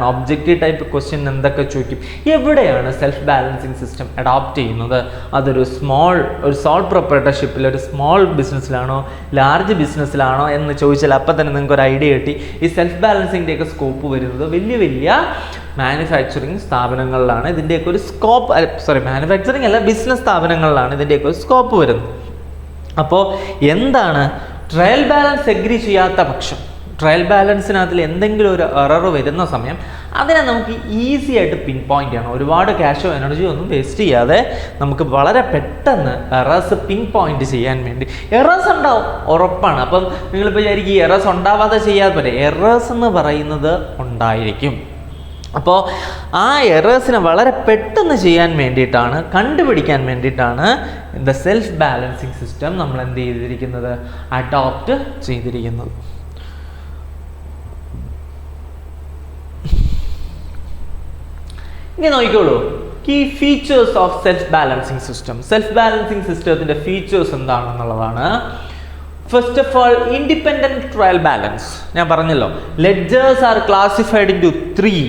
ഒബ്ജക്റ്റീവ് ടൈപ്പ് ക്വസ്റ്റ്യൻ എന്തൊക്കെ ചോദിക്കും, എവിടെയാണ് സെൽഫ് ബാലൻസിങ് സിസ്റ്റം അഡോപ്റ്റ് ചെയ്യുന്നത്? അതൊരു സോൾ പ്രൊപ്പറേറ്റർഷിപ്പിൽ ഒരു സ്മോൾ ബിസിനസ്സിലാണോ ലാർജ് ബിസിനസ്സിലാണോ എന്ന് ചോദിച്ചാൽ അപ്പം തന്നെ നിങ്ങൾക്ക് ഒരു ഐഡിയ കിട്ടി. ഈ സെൽഫ് ബാലൻസിൻ്റെയൊക്കെ സ്കോപ്പ് വരുന്നത് വലിയ മാനുഫാക്ചറിങ് സ്ഥാപനങ്ങളിലാണ് ഇതിൻ്റെയൊക്കെ ഒരു സ്കോപ്പ്. മാനുഫാക്ചറിങ് അല്ല, ബിസിനസ് സ്ഥാപനങ്ങളിലാണ് ഇതിൻ്റെയൊക്കെ ഒരു സ്കോപ്പ് വരുന്നത്. അപ്പോൾ എന്താണ് ട്രയൽ ബാലൻസ് എഗ്രി ചെയ്യാത്ത പക്ഷം, ട്രയൽ ബാലൻസിനകത്തിൽ എന്തെങ്കിലും ഒരു എറർ വരുന്ന സമയം അതിനെ നമുക്ക് ഈസി ആയിട്ട് പിൻ പോയിന്റ് ചെയ്യണം. ഒരുപാട് ക്യാഷോ എനർജിയോ ഒന്നും വേസ്റ്റ് ചെയ്യാതെ നമുക്ക് വളരെ പെട്ടെന്ന് എറേഴ്സ് പിൻ പോയിന്റ് ചെയ്യാൻ വേണ്ടി. എറേഴ്സ് ഉണ്ടാവും, ഉറപ്പാണ്. അപ്പം നിങ്ങളിപ്പോൾ വിചാരിക്കും ഈ എറേഴ്സ് ഉണ്ടാവാതെ ചെയ്യാതെ പോലെ, എറേഴ്സ് എന്ന് പറയുന്നത് ഉണ്ടായിരിക്കും. അപ്പോൾ ആ എറേഴ്സിനെ വളരെ പെട്ടെന്ന് ചെയ്യാൻ വേണ്ടിയിട്ടാണ്, കണ്ടുപിടിക്കാൻ വേണ്ടിയിട്ടാണ് ദ സെൽഫ് ബാലൻസിങ് സിസ്റ്റം നമ്മൾ എന്ത് ചെയ്തിരിക്കുന്നത്? അഡോപ്റ്റ് ചെയ്തിരിക്കുന്നത്. ഇനി നോക്കിക്കോളൂ, key features of self balancing system. Self balancing സിസ്റ്റത്തിൻ്റെ ഫീച്ചേഴ്സ് എന്താണെന്നുള്ളതാണ്. First of all independent trial balance. ഞാൻ പറഞ്ഞല്ലോ ledgers are classified into 3.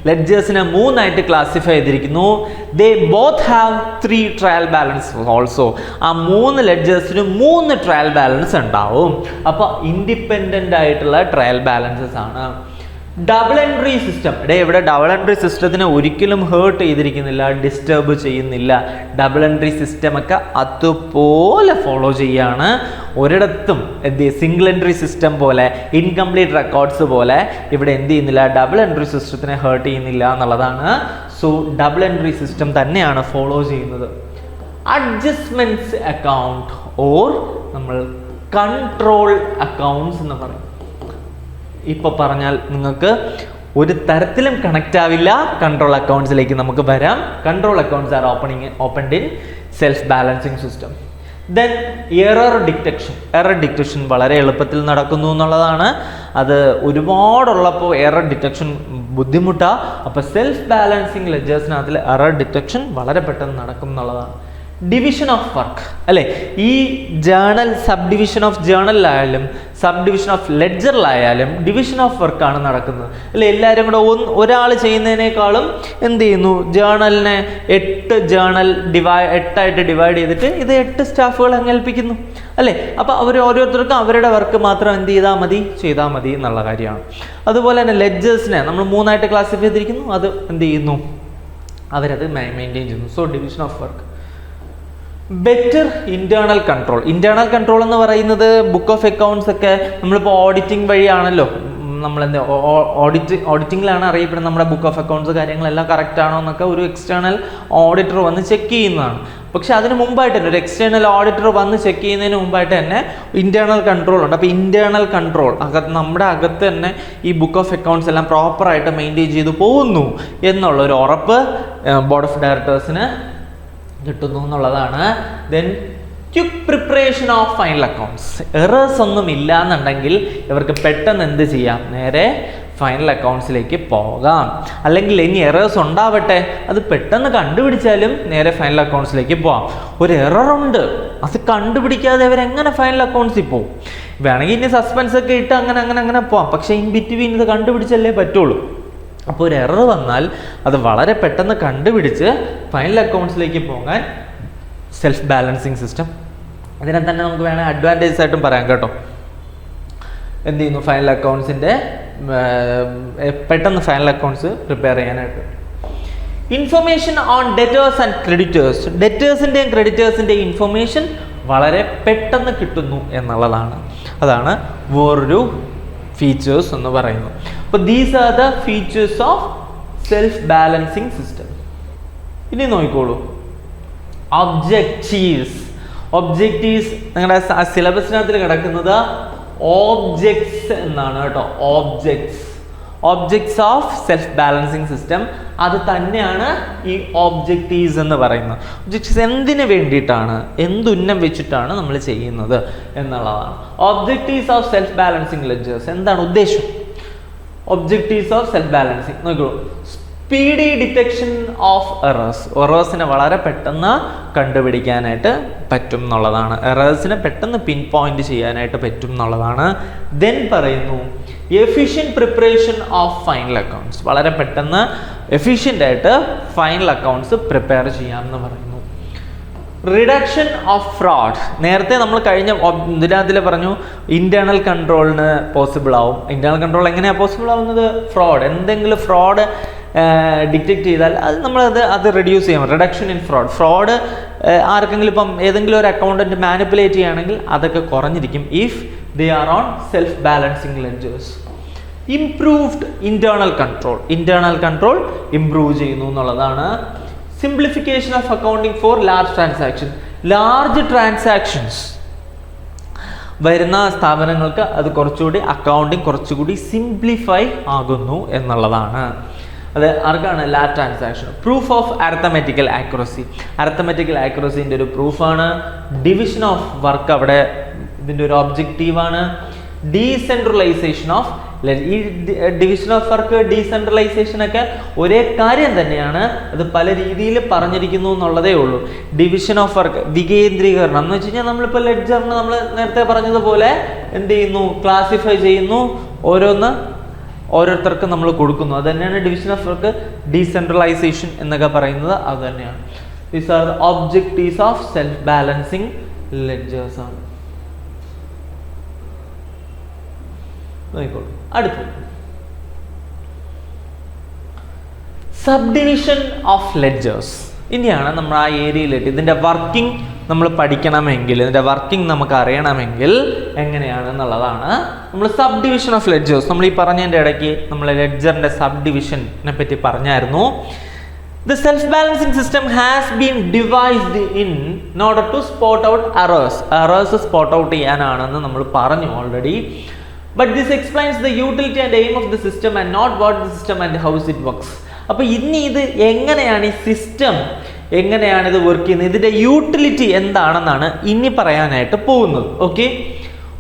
ലെഡ്ജേഴ്സിനെ 3 ആയിട്ട് ക്ലാസിഫൈ ചെയ്തിരിക്കുന്നു. They both have 3 trial balance also. ആ 3 ലെഡ്ജേഴ്സിന് 3 ട്രയൽ ബാലൻസ് ഉണ്ടാവും. അപ്പോൾ ഇൻഡിപെൻഡന്റ് ആയിട്ടുള്ള ട്രയൽ ബാലൻസസ് ആണ്. ഡബിൾ എൻട്രി സിസ്റ്റം, ഇവിടെ ഡബിൾ എൻട്രി സിസ്റ്റത്തിനെ ഒരിക്കലും ഹേർട്ട് ചെയ്തിരിക്കുന്നില്ല, ഡിസ്റ്റർബ് ചെയ്യുന്നില്ല. ഡബിൾ എൻട്രി സിസ്റ്റം ഒക്കെ അതുപോലെ ഫോളോ ചെയ്യാണ്. ഒരിടത്തും സിംഗിൾ എൻട്രി സിസ്റ്റം പോലെ ഇൻകംപ്ലീറ്റ് റെക്കോർഡ്സ് പോലെ ഇവിടെ എന്ത് ചെയ്യുന്നില്ല, ഡബിൾ എൻട്രി സിസ്റ്റത്തിനെ ഹേർട്ട് ചെയ്യുന്നില്ല എന്നുള്ളതാണ്. സോ ഡബിൾ എൻട്രി സിസ്റ്റം തന്നെയാണ് ഫോളോ ചെയ്യുന്നത്. അഡ്ജസ്റ്റ്മെന്റ്സ് അക്കൗണ്ട് ഓർ നമ്മൾ കൺട്രോൾ അക്കൗണ്ട്സ് എന്ന് പറയും. ഇപ്പോൾ പറഞ്ഞാൽ നിങ്ങൾക്ക് ഒരു തരത്തിലും കണക്റ്റ് ആവില്ല. കൺട്രോൾ അക്കൗണ്ട്സിലേക്ക് നമുക്ക് വരാം. Control accounts R opened in self balancing system. Then error detection വളരെ എളുപ്പത്തിൽ നടക്കുന്നു എന്നുള്ളതാണ്. അത് ഒരുപാടുള്ളപ്പോൾ എറർ ഡിറ്റക്ഷൻ ബുദ്ധിമുട്ടാണ്. അപ്പോൾ സെൽഫ് ബാലൻസിങ് ലെഡ്ജേഴ്സിനകത്തിൽ എറർ ഡിറ്റക്ഷൻ വളരെ പെട്ടെന്ന് നടക്കും എന്നുള്ളതാണ്. ഡിവിഷൻ ഓഫ് വർക്ക് അല്ലേ, ഈ ജേണൽ സബ് ഡിവിഷൻ ഓഫ് ജേണലിലായാലും സബ് ഡിവിഷൻ ഓഫ് ലെഡ്ജറിലായാലും ഡിവിഷൻ ഓഫ് വർക്കാണ് നടക്കുന്നത് അല്ലേ. എല്ലാവരും കൂടെ ഒരാൾ ചെയ്യുന്നതിനേക്കാളും എന്ത് ചെയ്യുന്നു, ജേണലിനെ 8 ഡിവൈഡ് ചെയ്തിട്ട് ഇത് 8 സ്റ്റാഫുകൾ അങ്ങ് ഏൽപ്പിക്കുന്നു അല്ലേ. അപ്പോൾ അവർ ഓരോരുത്തർക്കും അവരുടെ വർക്ക് മാത്രം എന്ത് ചെയ്താൽ മതി എന്നുള്ള കാര്യമാണ്. അതുപോലെ തന്നെ ലെഡ്ജേഴ്സിനെ നമ്മൾ 3 ആയിട്ട് ക്ലാസിഫൈ ചെയ്തിരിക്കുന്നു. അത് എന്ത് ചെയ്യുന്നു, അവരത് മെയിൻറ്റെയിൻ ചെയ്യുന്നു. So division of work. Better internal control എന്ന് പറയുന്നത് ബുക്ക് ഓഫ് അക്കൗണ്ട്സ് ഒക്കെ നമ്മളിപ്പോൾ ഓഡിറ്റിംഗ് വഴിയാണല്ലോ നമ്മളെന്താ ഓഡിറ്റിങ്ങിലാണ് അറിയപ്പെടുന്നത്. നമ്മുടെ ബുക്ക് ഓഫ് അക്കൗണ്ട്സ് കാര്യങ്ങളെല്ലാം കറക്റ്റ് ആണോ എന്നൊക്കെ ഒരു എക്സ്റ്റേണൽ ഓഡിറ്റർ വന്ന് ചെക്ക് ചെയ്യുന്നതാണ്. പക്ഷെ അതിന് മുമ്പായിട്ട് തന്നെ ഒരു എക്സ്റ്റേണൽ ഓഡിറ്റർ വന്ന് ചെക്ക് ചെയ്യുന്നതിന് മുമ്പായിട്ട് തന്നെ ഇന്റേണൽ കൺട്രോൾ ഉണ്ട്. അപ്പോൾ ഇന്റേണൽ കൺട്രോൾ നമ്മുടെ അകത്ത് തന്നെ ഈ ബുക്ക് ഓഫ് അക്കൗണ്ട്സ് എല്ലാം പ്രോപ്പറായിട്ട് മെയിൻറ്റെയിൻ ചെയ്തു പോകുന്നു എന്നുള്ളൊരു ഉറപ്പ് ബോർഡ് ഓഫ് ഡയറക്ടേഴ്സിന് കിട്ടുന്നു എന്നുള്ളതാണ്. Then quick preparation of final accounts. Errors ഒന്നും ഇല്ല എന്നുണ്ടെങ്കിൽ ഇവർക്ക് പെട്ടെന്ന് എന്ത് ചെയ്യാം, നേരെ ഫൈനൽ അക്കൗണ്ട്സിലേക്ക് പോകാം. അല്ലെങ്കിൽ ഇനി എറേഴ്സ് ഉണ്ടാവട്ടെ, അത് പെട്ടെന്ന് കണ്ടുപിടിച്ചാലും നേരെ ഫൈനൽ അക്കൗണ്ട്സിലേക്ക് പോകാം. ഒരു എററുണ്ട്, അത് കണ്ടുപിടിക്കാതെ അവരെങ്ങനെ ഫൈനൽ അക്കൗണ്ട്സിൽ പോകും? വേണമെങ്കിൽ ഇനി സസ്പെൻസ് ഒക്കെ ഇട്ട് അങ്ങനെ പോകാം. പക്ഷേ ഇൻ ബിറ്റ്വീൻ ഇത് കണ്ടുപിടിച്ചല്ലേ പറ്റുള്ളൂ. അപ്പോൾ ഒരു എറർ വന്നാൽ അത് വളരെ പെട്ടെന്ന് കണ്ടുപിടിച്ച് ഫൈനൽ അക്കൗണ്ട്സിലേക്ക് പോകാൻ സെൽഫ് ബാലൻസിങ് സിസ്റ്റം അതിനെ തന്നെ നമുക്ക് വേണമെങ്കിൽ അഡ്വാൻറ്റേജ് ആയിട്ടും പറയാം കേട്ടോ. എന്ത് ചെയ്യുന്നു, ഫൈനൽ അക്കൗണ്ട്സിൻ്റെ പെട്ടെന്ന് ഫൈനൽ അക്കൗണ്ട്സ് പ്രിപ്പയർ ചെയ്യാനായിട്ട്. Information on debtors and creditors. ഡെറ്റേഴ്സിൻ്റെയും ക്രെഡിറ്റേഴ്സിൻ്റെയും ഇൻഫർമേഷൻ വളരെ പെട്ടെന്ന് കിട്ടുന്നു എന്നുള്ളതാണ്. അതാണ് വേറൊരു ഫീച്ചേഴ്സ് എന്ന് പറയുന്നത്. അപ്പോൾ these are the features of self balancing system. ഇനി നോക്കിക്കോളൂ, ഒബ്ജക്റ്റീവ്സ് നിങ്ങളുടെ സിലബസിനകത്തിൽ കിടക്കുന്നത് ഓബ്ജക്ട്സ് എന്നാണ് കേട്ടോ. Objects of self balancing system, അത് തന്നെയാണ് ഈ ഒബ്ജക്റ്റീവ്സ് എന്ന് പറയുന്നത്. ഒബ്ജക്റ്റീവ്സ് എന്തിനു വേണ്ടിയിട്ടാണ്, എന്തുന്നം വെച്ചിട്ടാണ് നമ്മൾ ചെയ്യുന്നത് എന്നുള്ളതാണ്. Objectives of self balancing ledgers എന്താണ് ഉദ്ദേശം? ഒബ്ജക്റ്റീവ്സ് ഓഫ് സെൽഫ് ബാലൻസിങ് നോക്കൂ. സ്പീഡി ഡിറ്റക്ഷൻ ഓഫ് എറേഴ്സിനെ വളരെ പെട്ടെന്ന് കണ്ടുപിടിക്കാനായിട്ട് പറ്റും എന്നുള്ളതാണ്. എറേഴ്സിനെ പെട്ടെന്ന് പിൻ പോയിന്റ് ചെയ്യാനായിട്ട് പറ്റും എന്നുള്ളതാണ്. ദെൻ പറയുന്നു efficient preparation of final accounts. വളരെ പെട്ടെന്ന് എഫിഷ്യൻ്റ് ആയിട്ട് ഫൈനൽ അക്കൗണ്ട്സ് പ്രിപ്പയർ ചെയ്യാമെന്ന് പറയുന്നു. Reduction of fraud. നേരത്തെ നമ്മൾ കഴിഞ്ഞ ഇതിനകത്തിൽ പറഞ്ഞു ഇന്റേണൽ കൺട്രോളിന് പോസിബിൾ ആവും. ഇന്റേണൽ കൺട്രോൾ എങ്ങനെയാണ് പോസിബിൾ ആവുന്നത്? എന്തെങ്കിലും ഫ്രോഡ് ഡിറ്റക്ട് ചെയ്താൽ അത് റെഡ്യൂസ് ചെയ്യാം. റിഡക്ഷൻ ഇൻ ഫ്രോഡ് ആർക്കെങ്കിലും ഇപ്പം ഏതെങ്കിലും ഒരു അക്കൗണ്ടന്റ് മാനിപ്പുലേറ്റ് ചെയ്യുകയാണെങ്കിൽ അതൊക്കെ കുറഞ്ഞിരിക്കും if they are on self balancing ledgers. Improved internal control improve ചെയ്യുന്നു എന്നുള്ളതാണ്. Simplification of accounting for large transactions വരുന്ന സ്ഥാപനങ്ങൾക്ക് അത് കുറച്ചുകൂടി സിംപ്ലിഫൈ ആകുന്നു എന്നുള്ളതാണ്. അത് ആർക്കാണ്? Large transaction. Proof of arithmetical ആക്യുറസിൻ്റെ ഒരു പ്രൂഫാണ്. ഡിവിഷൻ ഓഫ് വർക്ക് അവിടെ ഇതിൻ്റെ ഒരു ഒബ്ജക്റ്റീവാണ്. ഡീസെൻട്രലൈസേഷൻ ഓഫ് ഈ ഡിവിഷൻ ഓഫ് വർക്ക്, ഡീസെൻട്രലൈസേഷൻ ഒക്കെ ഒരേ കാര്യം തന്നെയാണ്, അത് പല രീതിയിൽ പറഞ്ഞിരിക്കുന്നു എന്നുള്ളതേ ഉള്ളൂ. ഡിവിഷൻ ഓഫ് വർക്ക്, വികേന്ദ്രീകരണം എന്ന് വെച്ച് കഴിഞ്ഞാൽ നമ്മളിപ്പോൾ ലെഡ്ജറിന് നമ്മൾ നേരത്തെ പറഞ്ഞതുപോലെ എന്ത് ചെയ്യുന്നു, ക്ലാസിഫൈ ചെയ്യുന്നു, ഓരോരുത്തർക്ക് നമ്മൾ കൊടുക്കുന്നു. അത് തന്നെയാണ് ഡിവിഷൻ ഓഫ് വർക്ക്, ഡീസെൻട്രലൈസേഷൻ എന്നൊക്കെ പറയുന്നത് അത് തന്നെയാണ്. These are the objectives of self balancing ledgers ആണ്. നോക്കിക്കോളൂ. അടുത്തത് സബ് ഡിവിഷൻ ഓഫ് ലെഡ്ജേഴ്സ്. ഇനിയാണ് നമ്മൾ ആ ഏരിയയിലിട്ട് ഇതിൻ്റെ വർക്കിംഗ് നമ്മൾ പഠിക്കണമെങ്കിൽ, ഇതിൻ്റെ വർക്കിംഗ് നമുക്ക് അറിയണമെങ്കിൽ എങ്ങനെയാണെന്നുള്ളതാണ് നമ്മൾ സബ് ഡിവിഷൻ ഓഫ് ലെഡ്ജേഴ്സ്. നമ്മൾ ഈ പറഞ്ഞതിൻ്റെ ഇടയ്ക്ക് നമ്മൾ ലെഡ്ജറിൻ്റെ സബ് ഡിവിഷനെ പറ്റി പറഞ്ഞായിരുന്നു. The self-balancing system has been devised in order to spot out errors. Errors spot out ചെയ്യാനാണെന്ന് നമ്മൾ പറഞ്ഞു already. But this explains the utility and aim of the system and not what the system and how it works. അപ്പോൾ ഇനി ഇത് എങ്ങനെയാണ്, ഈ system എങ്ങനെയാണ് ഇത് work ചെയ്യുന്നത്, ഇതിൻ്റെ യൂട്ടിലിറ്റി എന്താണെന്നാണ് ഇനി പറയാനായിട്ട് പോകുന്നത്. Okay,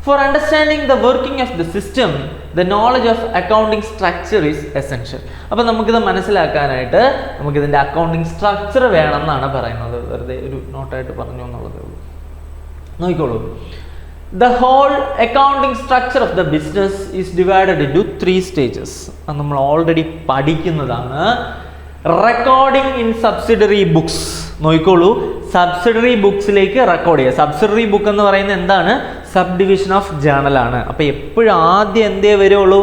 For understanding the working of the system, the knowledge of accounting structure is essential. അപ്പോൾ നമുക്കിത് മനസ്സിലാക്കാനായിട്ട് നമുക്കിതിൻ്റെ അക്കൗണ്ടിങ് സ്ട്രക്ചർ വേണമെന്നാണ് പറയുന്നത്. വെറുതെ ഒരു നോട്ടായിട്ട് പറഞ്ഞു എന്നുള്ളതേ ഉള്ളൂ. നോക്കിക്കോളൂ. The whole accounting structure of the business is divided into 3 stages. അത് നമ്മൾ ഓൾറെഡി പഠിക്കുന്നതാണ്. Recording in subsidiary books. നോക്കിക്കോളൂ, സബ്സിഡറി ബുക്സിലേക്ക് റെക്കോർഡ് ചെയ്യുക. സബ്സിഡറി ബുക്ക് എന്ന് പറയുന്നത് എന്താണ്? സബ് ഡിവിഷൻ ഓഫ് ജേണൽ ആണ്. അപ്പോൾ എപ്പോഴും ആദ്യം എന്തേ വരുള്ളൂ?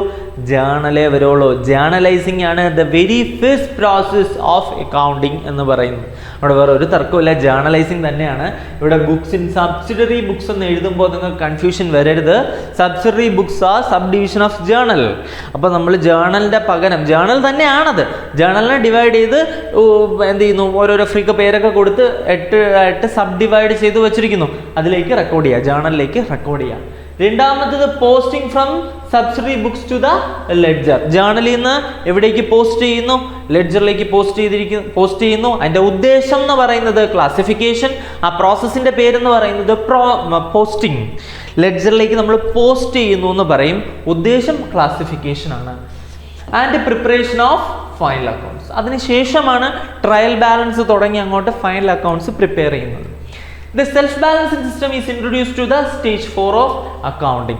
ജേണലേ വരുള്ളൂ. ജേണലൈസിങ് ആണ് the very first process of accounting എന്ന് പറയുന്നത്. അവിടെ വേറെ ഒരു തർക്കമില്ല, ജേണലൈസിങ് തന്നെയാണ്. ഇവിടെ ബുക്സ് ഇൻ സബ്സിഡറി ബുക്സ് എന്ന് എഴുതുമ്പോൾ നിങ്ങൾക്ക് കൺഫ്യൂഷൻ വരരുത്. സബ്സിഡറി ബുക്സ് ആ സബ് ഡിവിഷൻ ഓഫ് ജേണൽ. അപ്പോൾ നമ്മൾ ജേണലിൻ്റെ പകരം, ജേണൽ തന്നെയാണത്, ജേണലിനെ ഡിവൈഡ് ചെയ്ത് എന്ത് ചെയ്യുന്നു, ഓരോരോ ഫ്രീക്ക് പേരൊക്കെ കൊടുത്ത് 8 ആയിട്ട് സബ് ഡിവൈഡ് ചെയ്ത് വെച്ചിരിക്കുന്നു. അതിലേക്ക് റെക്കോർഡ് ചെയ്യുക, ജേണലിലേക്ക് റെക്കോർഡ് ചെയ്യുക. രണ്ടാമത്തത് posting from subsidiary books to the ledger. ജേണലിൽ നിന്ന് എവിടേക്ക് പോസ്റ്റ് ചെയ്യുന്നു? ലെഡ്ജറിലേക്ക് പോസ്റ്റ് ചെയ്യുന്നു. അതിൻ്റെ ഉദ്ദേശം എന്ന് പറയുന്നത് ക്ലാസിഫിക്കേഷൻ. ആ പ്രോസസ്സിൻ്റെ പേരെന്ന് പറയുന്നത് പോസ്റ്റിംഗ്. ലെഡ്ജറിലേക്ക് നമ്മൾ പോസ്റ്റ് ചെയ്യുന്നു എന്ന് പറയും. ഉദ്ദേശം ക്ലാസിഫിക്കേഷൻ ആണ്. And preparation of final accounts. അതിനുശേഷമാണ് ട്രയൽ ബാലൻസ് തുടങ്ങി അങ്ങോട്ട് ഫൈനൽ അക്കൗണ്ട്സ് പ്രിപ്പയർ ചെയ്യുന്നത്. The self-balancing system is introduced to the stage 4 of accounting.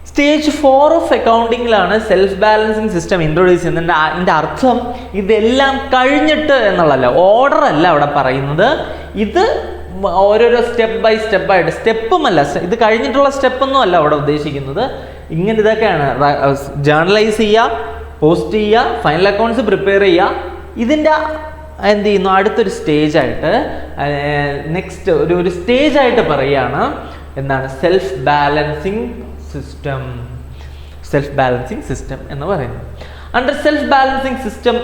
Stage 4 of അക്കൗണ്ടിങ്ങിലാണ് സെൽഫ് ബാലൻസിങ് സിസ്റ്റം ഇൻട്രൊഡ്യൂസ് ചെയ്യുന്നത്. അതിൻ്റെ അർത്ഥം ഇതെല്ലാം കഴിഞ്ഞിട്ട് എന്നുള്ളതല്ല, ഓർഡർ അല്ല അവിടെ പറയുന്നത്. ഇത് ഓരോരോ സ്റ്റെപ്പ് ബൈ സ്റ്റെപ്പായിട്ട്, സ്റ്റെപ്പുമല്ല, ഇത് കഴിഞ്ഞിട്ടുള്ള സ്റ്റെപ്പൊന്നും അല്ല അവിടെ ഉദ്ദേശിക്കുന്നത്. ഇങ്ങനെ ഇതൊക്കെയാണ് ജേർണലൈസ് ചെയ്യുക, പോസ്റ്റ് ചെയ്യുക, ഫൈനൽ അക്കൗണ്ട്സ് പ്രിപ്പയർ ചെയ്യുക. ഇതിൻ്റെ എന്ത് ചെയ്യുന്നു, അടുത്തൊരു സ്റ്റേജായിട്ട്, നെക്സ്റ്റ് ഒരു സ്റ്റേജായിട്ട് പറയുകയാണ് എന്താണ്, self balancing system. Self balancing system എന്ന് പറയുന്നത്. Under self balancing system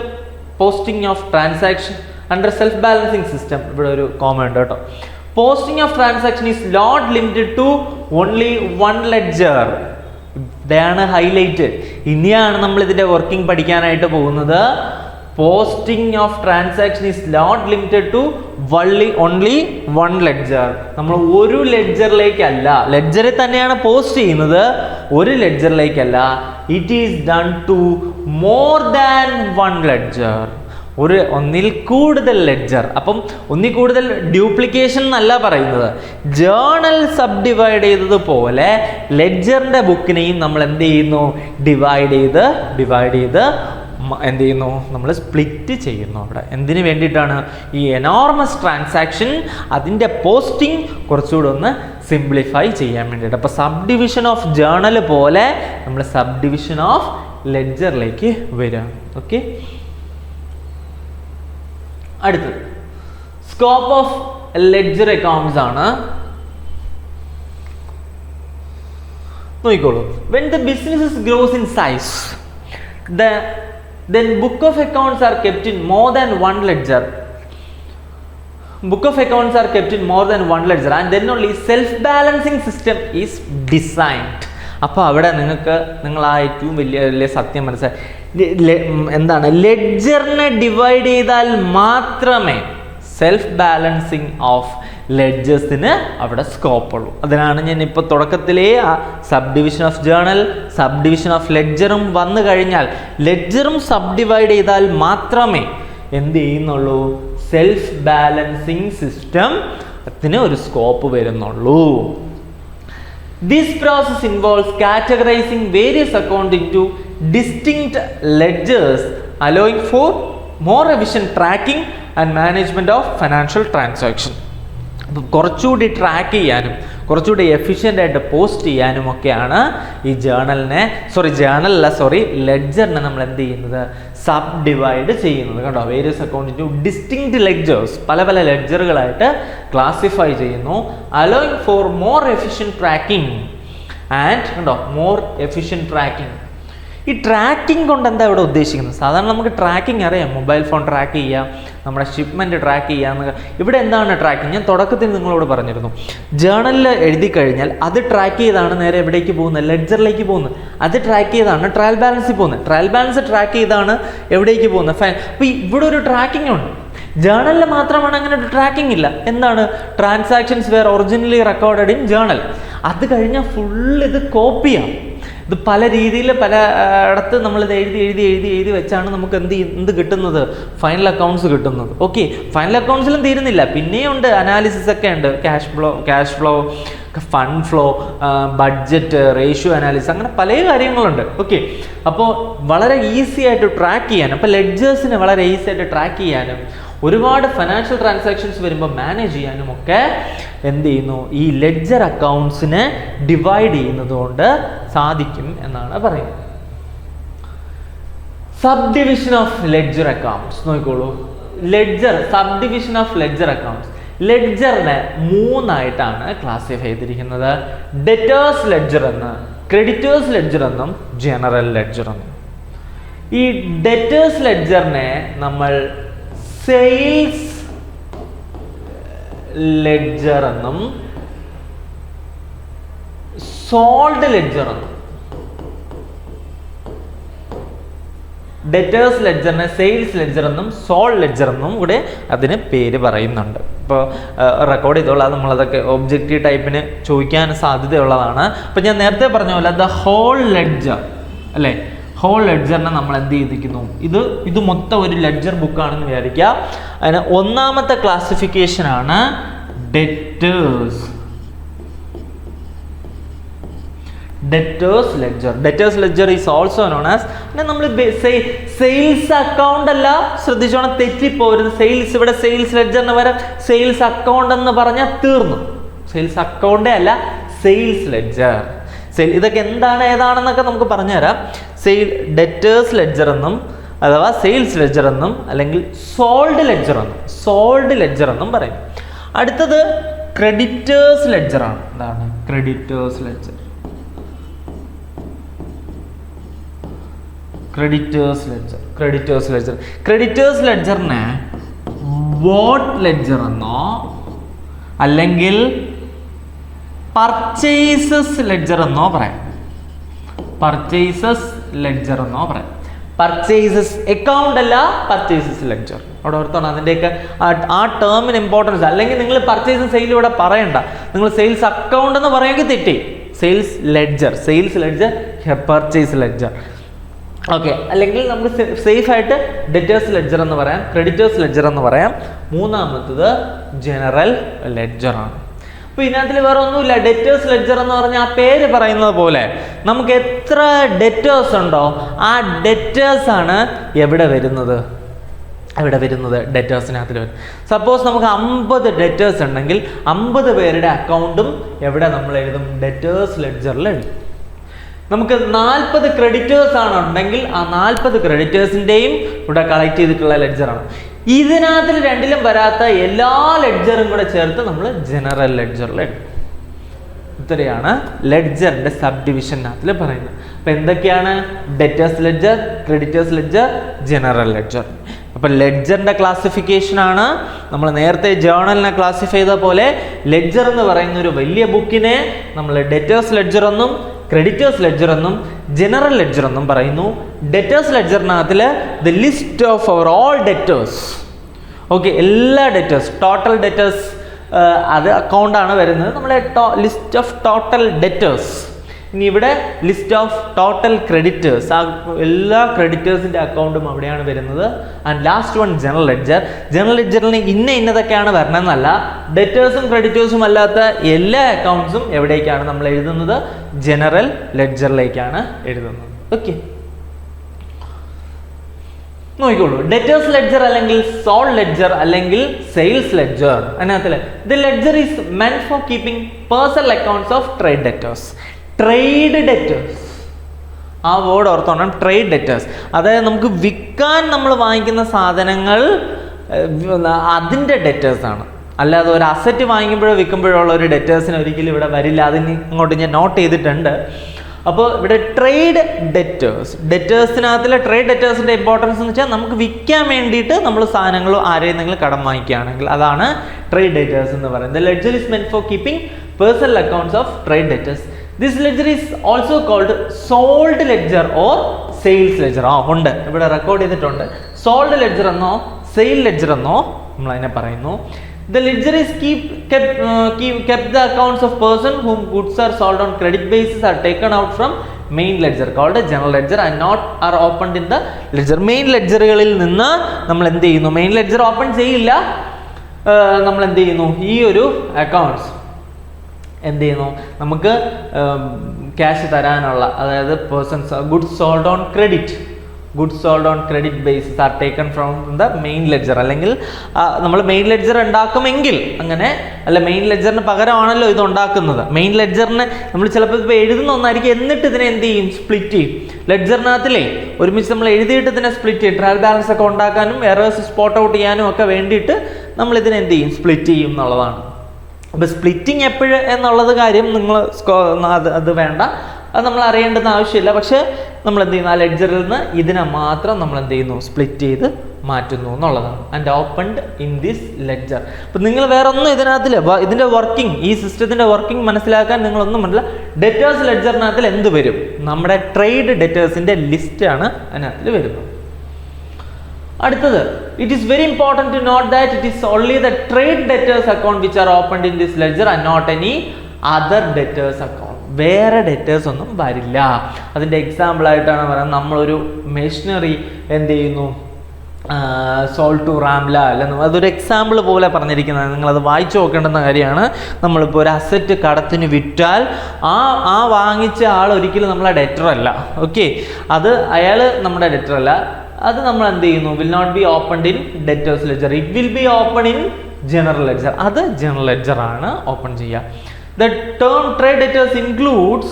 posting of transaction. Under self balancing system ഇവിടെ ഒരു കോമ ഉണ്ട് കേട്ടോ. Posting of transaction is not limited to only 1 ledger. ഇതാണ് ഹൈലൈറ്റ്. ഇനിയാണ് നമ്മൾ ഇതിൻ്റെ വർക്കിംഗ് പഠിക്കാനായിട്ട് പോകുന്നത്. Posting of transaction is not limited to only 1 ledger. നമ്മൾ ഒരു ലെഡ്ജറിലേക്കല്ല, ലെഡ്ജറിൽ തന്നെയാണ് പോസ്റ്റ് ചെയ്യുന്നത്, ഒരു ലെഡ്ജറിലേക്കല്ല. It is done to more than 1 ledger. ഒന്നിൽ കൂടുതൽ ലെഡ്ജർ. അപ്പം ഒന്നിൽ കൂടുതൽ ഡ്യൂപ്ലിക്കേഷൻ എന്നല്ല പറയുന്നത്. ജേണൽ സബ് ഡിവൈഡ് ചെയ്തതുപോലെ ലെഡ്ജറിൻ്റെ ബുക്കിനെയും നമ്മൾ എന്ത് ചെയ്യുന്നു, ഡിവൈഡ് ചെയ്ത് എന്ത് ചെയ്യുന്നു, നമ്മൾ സ്പ്ലിറ്റ് ചെയ്യുന്നു. അവിടെ എന്തിനു വേണ്ടിയിട്ടാണ്? ഈ എനോർമസ് ട്രാൻസാക്ഷൻ, അതിൻ്റെ പോസ്റ്റിംഗ് കുറച്ചുകൂടെ ഒന്ന് സിംപ്ലിഫൈ ചെയ്യാൻ വേണ്ടിയിട്ട്. അപ്പോൾ സബ് ഡിവിഷൻ ഓഫ് ജേണൽ പോലെ നമ്മൾ സബ് ഡിവിഷൻ ഓഫ് ലെഡ്ജറിലേക്ക് വരിക. ഓക്കെ, അടുത്തത് സ്കോപ്പ് ഓഫ് ലെഡ്ജർ അക്കൗണ്ട്സ് ആണ്. നോക്കിക്കോളൂ. When the business gross in size, then book of accounts are kept in more than 1 ledger. Book of accounts are kept in more than 1 ledger and then only self-balancing system is designed. അപ്പോൾ അവിടെ നിങ്ങൾ ആ ഏറ്റവും വലിയ സത്യം മനസ്സിലായി. എന്താണ്? ലെഡ്ജറിനെ divide ചെയ്താൽ മാത്രമേ സെൽഫ് ബാലൻസിങ് ഓഫ് ലെഡ്ജേഴ്സിന് അവിടെ സ്കോപ്പ് ഉള്ളൂ. അതിനാണ് ഞാൻ ഇപ്പോൾ തുടക്കത്തിലേ sub division of journal, sub division of ലെഡ്ജറും വന്നു കഴിഞ്ഞാൽ ലെഡ്ജറും സബ് ഡിവൈഡ് ചെയ്താൽ മാത്രമേ എന്ത് ചെയ്യുന്നുള്ളൂ, സെൽഫ് ബാലൻസിങ് സിസ്റ്റത്തിന് ഒരു സ്കോപ്പ് വരുന്നുള്ളൂ. This process involves categorizing various accounts into distinct ledgers, allowing for more efficient tracking and management of financial transactions. കുറച്ചുകൂടി ട്രാക്ക് ചെയ്യാനും കുറച്ചുകൂടി എഫിഷ്യൻ്റ് ആയിട്ട് പോസ്റ്റ് ചെയ്യാനും ഒക്കെയാണ് ഈ ലെഡ്ജറിനെ നമ്മൾ എന്ത് ചെയ്യുന്നത്, സബ് ഡിവൈഡ് ചെയ്യുന്നത്. കണ്ടോ, various account into distinct ledgers, പല പല ലെഡ്ജറുകളായിട്ട് ക്ലാസിഫൈ ചെയ്യുന്നു. Allowing for more efficient tracking and കണ്ടോ മോർ എഫിഷ്യൻറ്റ് ട്രാക്കിംഗ്. ഈ ട്രാക്കിംഗ് കൊണ്ട് എന്താ ഇവിടെ ഉദ്ദേശിക്കുന്നത്? സാധാരണ നമുക്ക് ട്രാക്കിംഗ് അറിയാം, മൊബൈൽ ഫോൺ ട്രാക്ക് ചെയ്യാം, നമ്മുടെ ഷിപ്മെൻറ്റ് ട്രാക്ക് ചെയ്യാമെന്നൊക്കെ. ഇവിടെ എന്താണ് ട്രാക്കിംഗ്? ഞാൻ തുടക്കത്തിൽ നിങ്ങളോട് പറഞ്ഞിരുന്നു, ജേണലിൽ എഴുതി കഴിഞ്ഞാൽ അത് ട്രാക്ക് ചെയ്താണ് നേരെ എവിടേക്ക് പോകുന്നത്, ലെഡ്ജറിലേക്ക് പോകുന്നത്. അത് ട്രാക്ക് ചെയ്താണ് ട്രയൽ ബാലൻസിൽ പോകുന്നത്. ട്രയൽ ബാലൻസ് ട്രാക്ക് ചെയ്താണ് എവിടേക്ക് പോകുന്നത്, ഫൈൻ. അപ്പോൾ ഇവിടെ ഒരു ട്രാക്കിംഗ് ഉണ്ട്. ജേണലിൽ മാത്രമാണ് അങ്ങനെ ഒരു ട്രാക്കിംഗ് ഇല്ല. എന്താണ്? Transactions were originally recorded in journal. അത് കഴിഞ്ഞാൽ ഫുൾ ഇത് കോപ്പിയാണ്. ഇത് പല രീതിയിൽ പല ഇടത്ത് നമ്മളിത് എഴുതി വെച്ചാണ് നമുക്ക് എന്ത് കിട്ടുന്നത്, ഫൈനൽ അക്കൗണ്ട്സ് കിട്ടുന്നത്. ഓക്കെ, ഫൈനൽ അക്കൗണ്ട്സിലും തീരുന്നില്ല, പിന്നെയും ഉണ്ട്, അനാലിസിസ് ഒക്കെ ഉണ്ട്, cash flow, fund flow, budget, ratio analysis, അങ്ങനെ പല കാര്യങ്ങളുണ്ട്. ഓക്കെ, അപ്പോൾ വളരെ ഈസി ആയിട്ട് ട്രാക്ക് ചെയ്യാനും, അപ്പോൾ ലെഡ്ജേഴ്സിനെ വളരെ ഈസി ആയിട്ട് ട്രാക്ക് ചെയ്യാനും ഒരുപാട് ഫിനാൻഷ്യൽ ട്രാൻസാക്ഷൻസ് വരുമ്പോൾ മാനേജ് ചെയ്യാനും ഒക്കെ എന്ത് ചെയ്യുന്നു, ഈ ലെഡ്ജർ അക്കൗണ്ട്സിനെ ഡിവൈഡ് ചെയ്യുന്നത് കൊണ്ട് സാധിക്കും എന്നാണ് പറയുന്നത്. Sub division of ledger accounts നോക്കിക്കോളൂ. Sub division of ledger accounts, ലെഡ്ജറിനെ മൂന്നായിട്ടാണ് ക്ലാസിഫൈ ചെയ്തിരിക്കുന്നത്. ഡെറ്റേഴ്സ് ലെഡ്ജർ എന്ന്, ക്രെഡിറ്റേഴ്സ് ലെഡ്ജർ എന്നും ജനറൽ ലെഡ്ജർ എന്നും. ഈ ഡെറ്റേഴ്സ് ലെഡ്ജറിനെ നമ്മൾ സെയിൽസ് ലെഡ്ജർ എന്നും സോൾഡ് ലെഡ്ജർ എന്നും. ഡെറ്റേഴ്സ് ലെഡ്ജറിനെ സെയിൽസ് ലെഡ്ജർ എന്നും സോൾഡ് ലെഡ്ജർ എന്നും കൂടെ അതിന് പേര് പറയുന്നുണ്ട്. ഇപ്പോൾ റെക്കോർഡ് ചെയ്തോളാം, നമ്മളതൊക്കെ ഒബ്ജക്റ്റീവ് ടൈപ്പിന് ചോദിക്കാൻ സാധ്യതയുള്ളതാണ്. അപ്പം ഞാൻ നേരത്തെ പറഞ്ഞ പോലെ ദ ഹോൾ ലെഡ്ജർ അല്ലേ, ഹോൾ ലെഡ്ജറിനെ നമ്മൾ എന്ത് ചെയ്തിരിക്കുന്നു, ഇത് മൊത്തം ഒരു ലെഡ്ജർ ബുക്കാണെന്ന് വിചാരിക്കുക. അതിന് ഒന്നാമത്തെ ക്ലാസിഫിക്കേഷനാണ് debtors ledger. Debtors ledger is also known as, പിന്നെ നമ്മൾ സെയിൽസ് അക്കൗണ്ട് അല്ല, ശ്രദ്ധിച്ചോണം, തെറ്റിപ്പോരുത്. ഇവിടെ സെയിൽസ് ലെഡ്ജറിന് വരെ സെയിൽസ് അക്കൗണ്ട് എന്ന് പറഞ്ഞാൽ തീർന്നു. സെയിൽസ് അക്കൗണ്ടേ അല്ല, സെയിൽസ് ലെഡ്ജർ. ഇതൊക്കെ ഏതാണെന്നൊക്കെ നമുക്ക് പറഞ്ഞുതരാം. ഡെറ്റേഴ്സ് ലെഡ്ജർ എന്നും അഥവാ സെയിൽസ് ലെഡ്ജർ എന്നും അല്ലെങ്കിൽ സോൾഡ് ലെഡ്ജർ എന്നും പറയും. അടുത്തത് ക്രെഡിറ്റേഴ്സ് ലെഡ്ജർ ആണ്. എന്താണ് ക്രെഡിറ്റേഴ്സ് ലെഡ്ജർ? ക്രെഡിറ്റേഴ്സ് ലെഡ്ജറിനെ വോട്ട് ലെഡ്ജർ എന്നോ അല്ലെങ്കിൽ പർച്ചേസസ് ലെഡ്ജർ എന്നോ പറയാം. പർച്ചേസസ് അക്കൗണ്ട് അല്ല, പർച്ചേസസ് ലെഡ്ജർ. അവിടെ ഓർത്തോണം അതിൻ്റെയൊക്കെ ആ ടേമിന് ഇമ്പോർട്ടൻസ്. അല്ലെങ്കിൽ നിങ്ങൾ പർച്ചേസും സെയിലും ഇവിടെ പറയണ്ട, നിങ്ങൾ സെയിൽസ് അക്കൗണ്ട് എന്ന് പറയുമെങ്കിൽ തെറ്റി. Sales ledger, purchase ledger. Okay, അല്ലെങ്കിൽ നമുക്ക് സേഫ് ആയിട്ട് ഡെറ്റേഴ്സ് ലെഡ്ജർ എന്ന് പറയാം, ക്രെഡിറ്റേഴ്സ് ലെഡ്ജർ എന്ന് പറയാം. മൂന്നാമത്തത് ജനറൽ ലെഡ്ജർ ആണ്. അപ്പോൾ ഇതിനകത്തിൽ വേറെ ഒന്നുമില്ല. ഡെറ്റേഴ്സ് ലെഡ്ജർ എന്ന് പറഞ്ഞാൽ ആ പേര് പറയുന്നത് പോലെ നമുക്ക് എത്ര ഡെറ്റേഴ്സ് ഉണ്ടോ ആ ഡെറ്റേഴ്സ് ആണ് എവിടെ വരുന്നത്, ഡെറ്റേഴ്സിനകത്തിൽ വരും. സപ്പോസ് നമുക്ക് 50 ഡെറ്റേഴ്സ് ഉണ്ടെങ്കിൽ 50 പേരുടെ അക്കൗണ്ടും എവിടെ നമ്മൾ എഴുതും, ഡെറ്റേഴ്സ് ലെഡ്ജറിൽ എഴുതും. നമുക്ക് 40 ക്രെഡിറ്റേഴ്സ് ആണ് ഉണ്ടെങ്കിൽ ആ 40 ക്രെഡിറ്റേഴ്സിൻ്റെയും ഇവിടെ കളക്ട് ചെയ്തിട്ടുള്ള ലെഡ്ജറാണ്. ഇതിനകത്തിൽ രണ്ടിലും വരാത്ത എല്ലാ ലെഡ്ജറും കൂടെ ചേർത്ത് നമ്മൾ ജനറൽ ലെഡ്ജറിൽ എടുക്കും. ഇത്രയാണ് ലെഡ്ജറിന്റെ സബ് ഡിവിഷനകത്തിൽ പറയുന്നത്. അപ്പൊ എന്തൊക്കെയാണ്? Debtors ledger, creditors ledger, general ledger. അപ്പൊ ലെഡ്ജറിന്റെ ക്ലാസിഫിക്കേഷൻ ആണ് നമ്മൾ നേരത്തെ ജേർണലിനെ ക്ലാസിഫൈ ചെയ്ത പോലെ ലെഡ്ജർ എന്ന് പറയുന്ന ഒരു വലിയ ബുക്കിനെ നമ്മൾ ഡെറ്റേഴ്സ് ലെഡ്ജർ എന്നും ക്രെഡിറ്റേഴ്സ് ലെഡ്ജർ എന്നും ജനറൽ ലെഡ്ജർ എന്നും പറയുന്നു. ഡെറ്റേഴ്സ് ലെഡ്ജറിനകത്തിൽ the list of our all debtors, okay, എല്ലാ ഡെറ്റേഴ്സ്, ടോട്ടൽ ഡെറ്റേഴ്സ് അത് അക്കൗണ്ടാണ് വരുന്നത്. നമ്മളെ ലിസ്റ്റ് ഓഫ് ടോട്ടൽ ഡെറ്റേഴ്സ്. ഇനി ഇവിടെ ലിസ്റ്റ് ഓഫ് ടോട്ടൽ ക്രെഡിറ്റേഴ്സ്, ആ എല്ലാ ക്രെഡിറ്റേഴ്സിൻ്റെ അക്കൗണ്ടും അവിടെയാണ് വരുന്നത്. And last one general ledger. General ലെഡ്ജറിന് ഇന്നതൊക്കെയാണ് വരണമെന്നല്ല, ഡെറ്റേഴ്സും ക്രെഡിറ്റേഴ്സും അല്ലാത്ത എല്ലാ അക്കൗണ്ട്സും എവിടേക്കാണ് നമ്മൾ എഴുതുന്നത്? ജനറൽ ലെഡ്ജറിലേക്കാണ് എഴുതുന്നത്. ഓക്കെ, നോക്കിക്കോളൂ. ഡെറ്റേഴ്സ് ലെഡ്ജർ അല്ലെങ്കിൽ സോൾ ലെഡ്ജർ അല്ലെങ്കിൽ സെയിൽസ് ലെഡ്ജർ. അതിനകത്തില് the ledger is meant for keeping personal accounts of trade debtors. Trade debtors, ആ വേർഡ് ഓർത്തോണം, ട്രേഡ് ഡെറ്റേഴ്സ്. അതായത് നമുക്ക് വിൽക്കാൻ നമ്മൾ വാങ്ങിക്കുന്ന സാധനങ്ങൾ അതിൻ്റെ ഡെറ്റേഴ്സാണ്. അല്ലാതെ ഒരു അസറ്റ് വാങ്ങിക്കുമ്പോഴോ വിൽക്കുമ്പോഴോ ഉള്ള ഒരു ഡെറ്റേഴ്സിന് ഒരിക്കലും ഇവിടെ വരില്ല. അതിന് ഇങ്ങോട്ട് ഞാൻ നോട്ട് ചെയ്തിട്ടുണ്ട്. അപ്പോൾ ഇവിടെ ട്രേഡ് ഡെറ്റേഴ്സ്, ഡെറ്റേഴ്സിനകത്തിലെ ട്രേഡ് ഡെറ്റേഴ്സിൻ്റെ ഇമ്പോർട്ടൻസ് എന്ന് വെച്ചാൽ നമുക്ക് വിൽക്കാൻ വേണ്ടിയിട്ട് നമ്മൾ സാധനങ്ങൾ ആരെയെങ്കിലും കടം വാങ്ങിക്കുകയാണെങ്കിൽ അതാണ് ട്രേഡ് ഡെറ്റേഴ്സ് എന്ന് പറയുന്നത്. The ledger is meant for keeping personal accounts of trade debtors. This ledger is also called sold ledger or sales ledger. ഉണ്ട്, ഇവിടെ റെക്കോർഡ് ചെയ്തിട്ടുണ്ട്. സോൾഡ് ലെഡ്ജർ എന്നോ സെയിൽ ലെഡ്ജർ എന്നോ നമ്മൾ അതിനെ പറയുന്നു. The ledger is kept the accounts of person whom goods are sold on credit basis are taken out from main ledger called a general ledger and not are opened in the ledger. Main ledgerകളിൽ നിന്ന് നമ്മൾ എന്ത് ചെയ്യുന്നു? Main ledger open ചെയ്യില്ല. നമ്മൾ എന്ത് ചെയ്യുന്നു? ഈ ഒരു അക്കൗണ്ട്സ് എന്ത് ചെയ്യുന്നു? നമുക്ക് ക്യാഷ് തരാനുള്ള, അതായത് persons goods sold on credit, goods sold on credit basis are taken from the main ledger. അല്ലെങ്കിൽ നമ്മൾ മെയിൻ ലെഡ്ജർ ഉണ്ടാക്കുമെങ്കിൽ അങ്ങനെ അല്ല, മെയിൻ ലെഡ്ജറിന് പകരമാണല്ലോ ഇത് ഉണ്ടാക്കുന്നത്. മെയിൻ ലെഡ്ജറിന് നമ്മൾ ചിലപ്പോൾ ഇപ്പോൾ എഴുതുന്ന ഒന്നായിരിക്കും, എന്നിട്ട് ഇതിനെ എന്ത് ചെയ്യും? സ്പ്ലിറ്റ് ചെയ്യും. ലെഡ്ജറിനകത്തിലേ ഒരുമിച്ച് നമ്മൾ എഴുതിയിട്ട് ഇതിനെ സ്പ്ലിറ്റ് ചെയ്യും. ട്രയൽ ബാലൻസ് ഒക്കെ ഉണ്ടാക്കാനും എറേഴ്സ് സ്പോട്ട് ഔട്ട് ചെയ്യാനും ഒക്കെ വേണ്ടിയിട്ട് നമ്മൾ ഇതിനെ എന്ത് ചെയ്യും? സ്പ്ലിറ്റ് ചെയ്യും എന്നുള്ളതാണ്. അപ്പോൾ സ്പ്ലിറ്റിങ് എപ്പോഴും എന്നുള്ളത് കാര്യം നിങ്ങൾ അത് വേണ്ട, അത് നമ്മൾ അറിയേണ്ടുന്ന ആവശ്യമില്ല. പക്ഷേ നമ്മൾ എന്ത് ചെയ്യുന്നു? ആ ലെഡ്ജറിൽ നിന്ന് ഇതിനെ മാത്രം നമ്മൾ എന്ത് ചെയ്യുന്നു? സ്പ്ലിറ്റ് ചെയ്ത് മാറ്റുന്നു എന്നുള്ളതാണ്. And opened in this ledger. അപ്പം നിങ്ങൾ വേറെ ഒന്നും ഇതിനകത്തില്ല, ഇതിൻ്റെ വർക്കിംഗ്, ഈ സിസ്റ്റത്തിൻ്റെ വർക്കിംഗ് മനസ്സിലാക്കാൻ നിങ്ങളൊന്നും മനസ്സില. ഡെറ്റേഴ്സ് ലെഡ്ജറിനകത്തിൽ എന്ത് വരും? നമ്മുടെ ട്രേഡ് ഡെറ്റേഴ്സിൻ്റെ ലിസ്റ്റാണ് അതിനകത്തിൽ വരുന്നത്. അടുത്തത്, it is very important to note that it is only the trade debtors account which are opened in this ledger and not any other debtors account. വേറെ ഡെറ്റേഴ്സ് ഒന്നും വരില്ല. അതിൻ്റെ എക്സാമ്പിളായിട്ടാണ് പറയുന്നത്, നമ്മളൊരു മെഷീനറി എന്ത് ചെയ്യുന്നു? സോൾ ടു റാംല അല്ലെന്ന്, അതൊരു എക്സാമ്പിൾ പോലെ പറഞ്ഞിരിക്കുന്നത്. നിങ്ങളത് വായിച്ചു നോക്കേണ്ടുന്ന കാര്യമാണ്. നമ്മളിപ്പോൾ ഒരു അസറ്റ് കടത്തിന് വിറ്റാൽ ആ വാങ്ങിച്ച ആൾ ഒരിക്കലും നമ്മളെ ഡെറ്റർ അല്ല. ഓക്കെ, അത് അയാൾ നമ്മുടെ ഡെറ്റർ അല്ല. അത് നമ്മൾ എന്ത് ചെയ്യുന്നു? Will not be opened in debtors ledger. It will be open in general ledger. അത് ജനറൽ ലെഡ്ജർ ആണ് ഓപ്പൺ ചെയ്യുക. The term trade debtors includes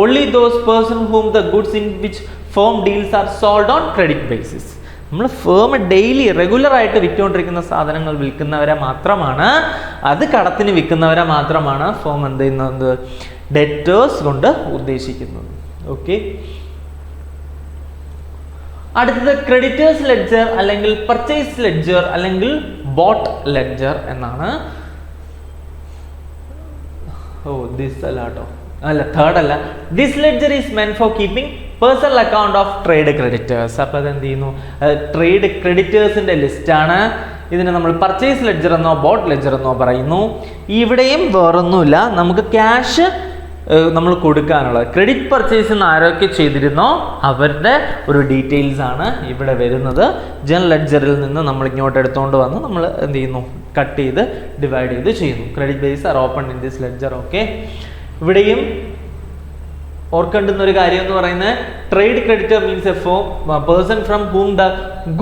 only those persons whom the goods in which firm deals are sold on credit basis. നമ്മൾ firm daily regular ആയിട്ട് വിറ്റുകൊണ്ടിരിക്കുന്ന സാധനങ്ങൾ വിൽക്കുന്നവരെ മാത്രമാണ്, അത് കടത്തിന് വിൽക്കുന്നവരെ മാത്രമാണ് firm എന്ത് ചെയ്യുന്നത്? ഡെറ്റേഴ്സ് കൊണ്ട് ഉദ്ദേശിക്കുന്നത്. ഓക്കെ, അടുത്തത് ക്രെഡിറ്റേഴ്സ് ലെഡ്ജർ അല്ലെങ്കിൽ പർച്ചേസ് ലെഡ്ജർ അല്ലെങ്കിൽ ബോട്ട് ലെഡ്ജർ എന്നാണ്. ദിസ് അല്ലാട്ടോ, അല്ല തേർഡ് അല്ല. This ledger is meant for keeping personal account of trade creditors. അപ്പോൾ അതെന്ത് ചെയ്യുന്നു? ട്രേഡ് ക്രെഡിറ്റേഴ്സിൻ്റെ ലിസ്റ്റാണ്. ഇതിനെ നമ്മൾ പർച്ചേസ് ലെഡ്ജർ എന്നോ ബോട്ട് ലെഡ്ജർ എന്നോ പറയുന്നു. ഇവിടെയും വേറൊന്നുമില്ല, നമുക്ക് ക്യാഷ് നമ്മൾ കൊടുക്കാനുള്ളത്. ക്രെഡിറ്റ് പർച്ചേസ് എന്ന് ആരൊക്കെ ചെയ്തിരുന്നോ അവരുടെ ഒരു ഡീറ്റെയിൽസ് ആണ് ഇവിടെ വരുന്നത്. ജനറൽ ലെഡ്ജറിൽ നിന്ന് നമ്മൾ ഇങ്ങോട്ട് എടുത്തുകൊണ്ട് വന്ന് നമ്മൾ എന്ത് ചെയ്യുന്നു? കട്ട് ചെയ്ത് ഡിവൈഡ് ചെയ്ത് ചെയ്യുന്നു. Credit base are open in this ledger. Okay, ഇവിടെയും ഓർക്കേണ്ടുന്ന ഒരു കാര്യം എന്ന് പറയുന്നത്, trade creditor means a person from whom the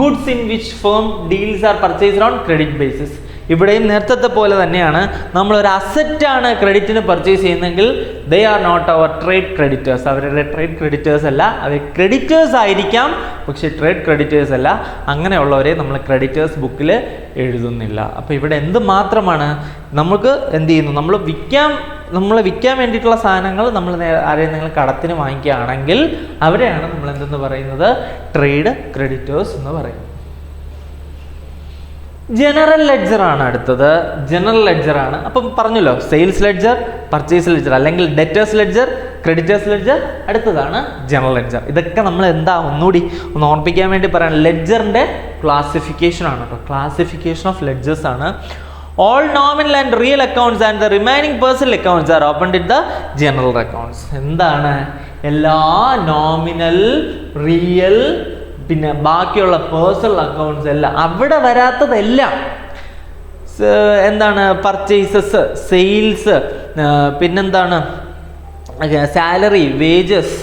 goods in which firm deals are purchased on credit basis. ഇവിടെയും നേരത്തെ പോലെ തന്നെയാണ്, നമ്മളൊരു അസറ്റാണ് ക്രെഡിറ്റിന് പർച്ചേസ് ചെയ്യുന്നതെങ്കിൽ ദേ ആർ നോട്ട് അവർ ട്രേഡ് ക്രെഡിറ്റേഴ്സ്. അവരുടെ ട്രേഡ് ക്രെഡിറ്റേഴ്സ് അല്ല, അവർ ക്രെഡിറ്റേഴ്സ് ആയിരിക്കാം പക്ഷേ ട്രേഡ് ക്രെഡിറ്റേഴ്സ് അല്ല. അങ്ങനെയുള്ളവരെ നമ്മൾ ക്രെഡിറ്റേഴ്സ് ബുക്കിൽ എഴുതുന്നില്ല. അപ്പോൾ ഇവിടെ എന്ത് മാത്രമാണ് നമുക്ക് എന്ത് ചെയ്യുന്നു? നമ്മൾ വിൽക്കാൻ വേണ്ടിയിട്ടുള്ള സാധനങ്ങൾ നമ്മൾ ആരെയും നിങ്ങൾ കടത്തിന് വാങ്ങിക്കുകയാണെങ്കിൽ അവരെയാണ് നമ്മൾ എന്തെന്ന് പറയുന്നത്? ട്രേഡ് ക്രെഡിറ്റേഴ്സ് എന്ന് പറയുന്നത്. ജനറൽ ലെഡ്ജർ ആണ് അടുത്തത്. ജനറൽ ലെഡ്ജർ ആണ്. അപ്പം പറഞ്ഞല്ലോ, സെയിൽസ് ലെഡ്ജർ, പർച്ചേസ് ലെഡ്ജർ അല്ലെങ്കിൽ ഡെറ്റേഴ്സ് ലെഡ്ജർ, ക്രെഡിറ്റേഴ്സ് ലെഡ്ജർ, അടുത്തതാണ് ജനറൽ ലെഡ്ജർ. ഇതൊക്കെ നമ്മൾ എന്താ ഒന്നുകൂടി ഒന്ന് ഓർമ്മിക്കാൻ വേണ്ടി പറയാം. ലെഡ്ജറിൻ്റെ ക്ലാസിഫിക്കേഷൻ ആണ് കേട്ടോ, ക്ലാസിഫിക്കേഷൻ ഓഫ് ലെഡ്ജേഴ്സ് ആണ്. All nominal and real accounts and the remaining personal accounts are opened in the general accounts. എന്താണ്? എല്ലാ നോമിനൽ, റിയൽ, പിന്നെ ബാക്കിയുള്ള പേഴ്സണൽ അക്കൗണ്ട്സ് എല്ലാം, അവിടെ വരാത്തതെല്ലാം എന്താണ്? പർച്ചേസസ്, സെയിൽസ്, പിന്നെന്താണ്? സാലറി, വേജസ്,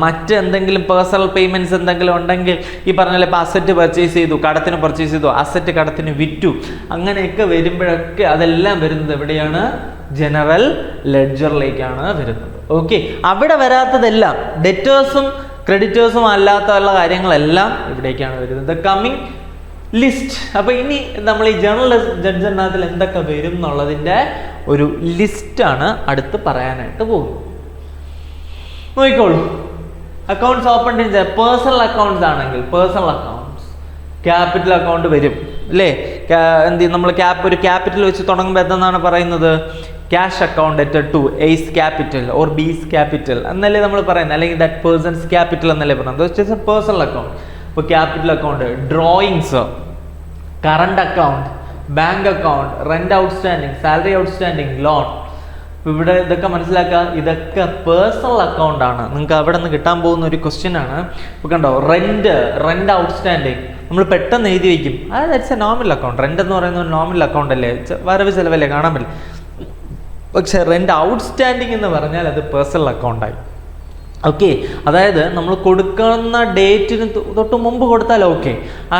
മറ്റെന്തെങ്കിലും പേഴ്സണൽ പേയ്മെൻറ്റ്സ് എന്തെങ്കിലും ഉണ്ടെങ്കിൽ ഈ പറഞ്ഞ ഇപ്പോൾ അസറ്റ് പർച്ചേസ് ചെയ്തു, കടത്തിന് പർച്ചേസ് ചെയ്തു, അസറ്റ് കടത്തിന് വിറ്റു, അങ്ങനെയൊക്കെ വരുമ്പോഴൊക്കെ അതെല്ലാം വരുന്നത് എവിടെയാണ്? ജനറൽ ലെഡ്ജറിലേക്കാണ് വരുന്നത്. ഓക്കെ, അവിടെ വരാത്തതെല്ലാം, ഡെറ്റേഴ്സും ക്രെഡിറ്റേഴ്സും അല്ലാത്തുള്ള കാര്യങ്ങളെല്ലാം ഇവിടേക്കാണ് വരുന്നത്. Coming list. അപ്പോൾ ഇനി നമ്മൾ ഈ ജനറൽ ലെഡ്ജറിനകത്തിൽ എന്തൊക്കെ വരും എന്നുള്ളതിൻ്റെ ഒരു ലിസ്റ്റാണ് അടുത്ത് പറയാനായിട്ട് പോകുന്നത്. നോക്കിക്കോളൂ. Accounts open in personal accounts ആണെങ്കിൽ പേഴ്സണൽ അക്കൗണ്ട്സ് ക്യാപിറ്റൽ അക്കൗണ്ട് വരും അല്ലേ? എന്ത് നമ്മൾ ഒരു ക്യാപിറ്റൽ വെച്ച് തുടങ്ങുമ്പോൾ എന്തെന്നാണ് പറയുന്നത്? Cash account at to A's capital or B's capital എന്നല്ലേ നമ്മൾ പറയുന്നത്, അല്ലെങ്കിൽ ദാറ്റ് പേഴ്സൺസ് ക്യാപിറ്റൽ എന്നല്ലേ പറയുന്നത്. Personal account. ഇപ്പോൾ capital account, drawings, current account, bank account, rent outstanding, salary outstanding, loan. ഇവിടെ ഇതൊക്കെ മനസ്സിലാക്കുക, ഇതൊക്കെ പേഴ്സണൽ അക്കൗണ്ട് ആണ്. നിങ്ങൾക്ക് അവിടെ നിന്ന് കിട്ടാൻ പോകുന്ന ഒരു ക്വസ്റ്റ്യൻ ആണ്. ഇപ്പോൾ കണ്ടോ, റെന്റ് ഔട്ട്സ്റ്റാൻഡിങ് നമ്മൾ പെട്ടെന്ന് എഴുതി വയ്ക്കും, that's A nominal account. Rent എന്ന് പറയുന്ന ഒരു നോമിനൽ അക്കൗണ്ട് അല്ലേ, വരവ് ചിലവല്ലേ, കാണാൻ പറ്റില്ല. പക്ഷെ റെന്റ് ഔട്ട്സ്റ്റാൻഡിങ് എന്ന് പറഞ്ഞാൽ അത് പേഴ്സണൽ അക്കൗണ്ടായി. ഓക്കെ, അതായത് നമ്മൾ കൊടുക്കുന്ന ഡേറ്റിന് തൊട്ട് മുമ്പ് കൊടുത്താൽ ഓക്കെ, ആ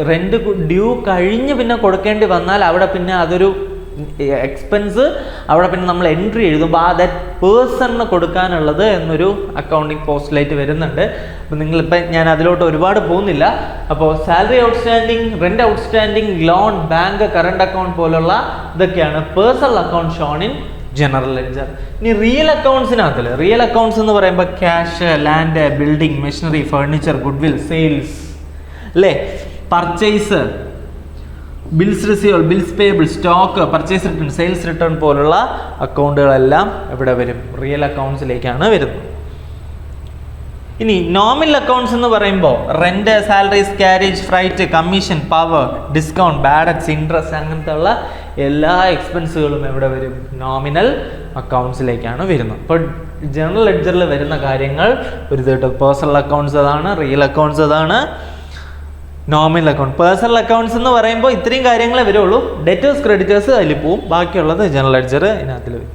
റെന്റ് ഡ്യൂ കഴിഞ്ഞ് പിന്നെ കൊടുക്കേണ്ടി വന്നാൽ അവിടെ പിന്നെ അതൊരു എക്സ്പെൻസ്, അവിടെ പിന്നെ നമ്മൾ എൻട്രി എഴുതുമ്പോൾ ആ ദാറ്റ് പേഴ്സണിന് കൊടുക്കാനുള്ളത് എന്നൊരു അക്കൗണ്ടിങ് പോസ്റ്റിലായിട്ട് വരുന്നുണ്ട്. അപ്പോൾ നിങ്ങളിപ്പോൾ ഞാൻ അതിലോട്ട് ഒരുപാട് പോകുന്നില്ല. അപ്പോൾ salary outstanding, rent outstanding, loan, bank, current account പോലുള്ള ഇതൊക്കെയാണ് personal account shown in general ledger. ഇനി റിയൽ അക്കൗണ്ട്സിനകത്തിൽ, റിയൽ അക്കൗണ്ട്സ് എന്ന് പറയുമ്പോൾ cash, land, building, machinery, furniture, goodwill, sales അല്ലേ, purchase, bills receivable, bills payable, stock, purchase return, sales return പോലുള്ള അക്കൗണ്ടുകളെല്ലാം ഇവിടെ വരും, റിയൽ അക്കൗണ്ട്സിലേക്കാണ് വരുന്നത്. ഇനി നോമിനൽ അക്കൗണ്ട്സ് എന്ന് പറയുമ്പോൾ rent, salaries, carriage, freight, commission, power, discount, ബാഡറ്റ്സ്, interest, അങ്ങനത്തെ ഉള്ള എല്ലാ എക്സ്പെൻസുകളും എവിടെ വരും? നോമിനൽ അക്കൗണ്ട്സിലേക്കാണ് വരുന്നത്. ഇപ്പോൾ ജനറൽ ലെഡ്ജറിൽ വരുന്ന കാര്യങ്ങൾ ഒരു കേട്ടോ, പേഴ്സണൽ അക്കൗണ്ട്സ് അതാണ്, റിയൽ അക്കൗണ്ട്സ് അതാണ്, നോമിനൽ അക്കൗണ്ട്. പേഴ്സണൽ അക്കൗണ്ട്സ് എന്ന് പറയുമ്പോൾ ഇത്രയും കാര്യങ്ങളെ വരുള്ളൂ. ഡെറ്റേഴ്സ്, ക്രെഡിറ്റേഴ്സ് അതിൽ പോവും, ബാക്കിയുള്ളത് ജനറൽ ലെഡ്ജർ ഇതിനകത്തിൽ വരും.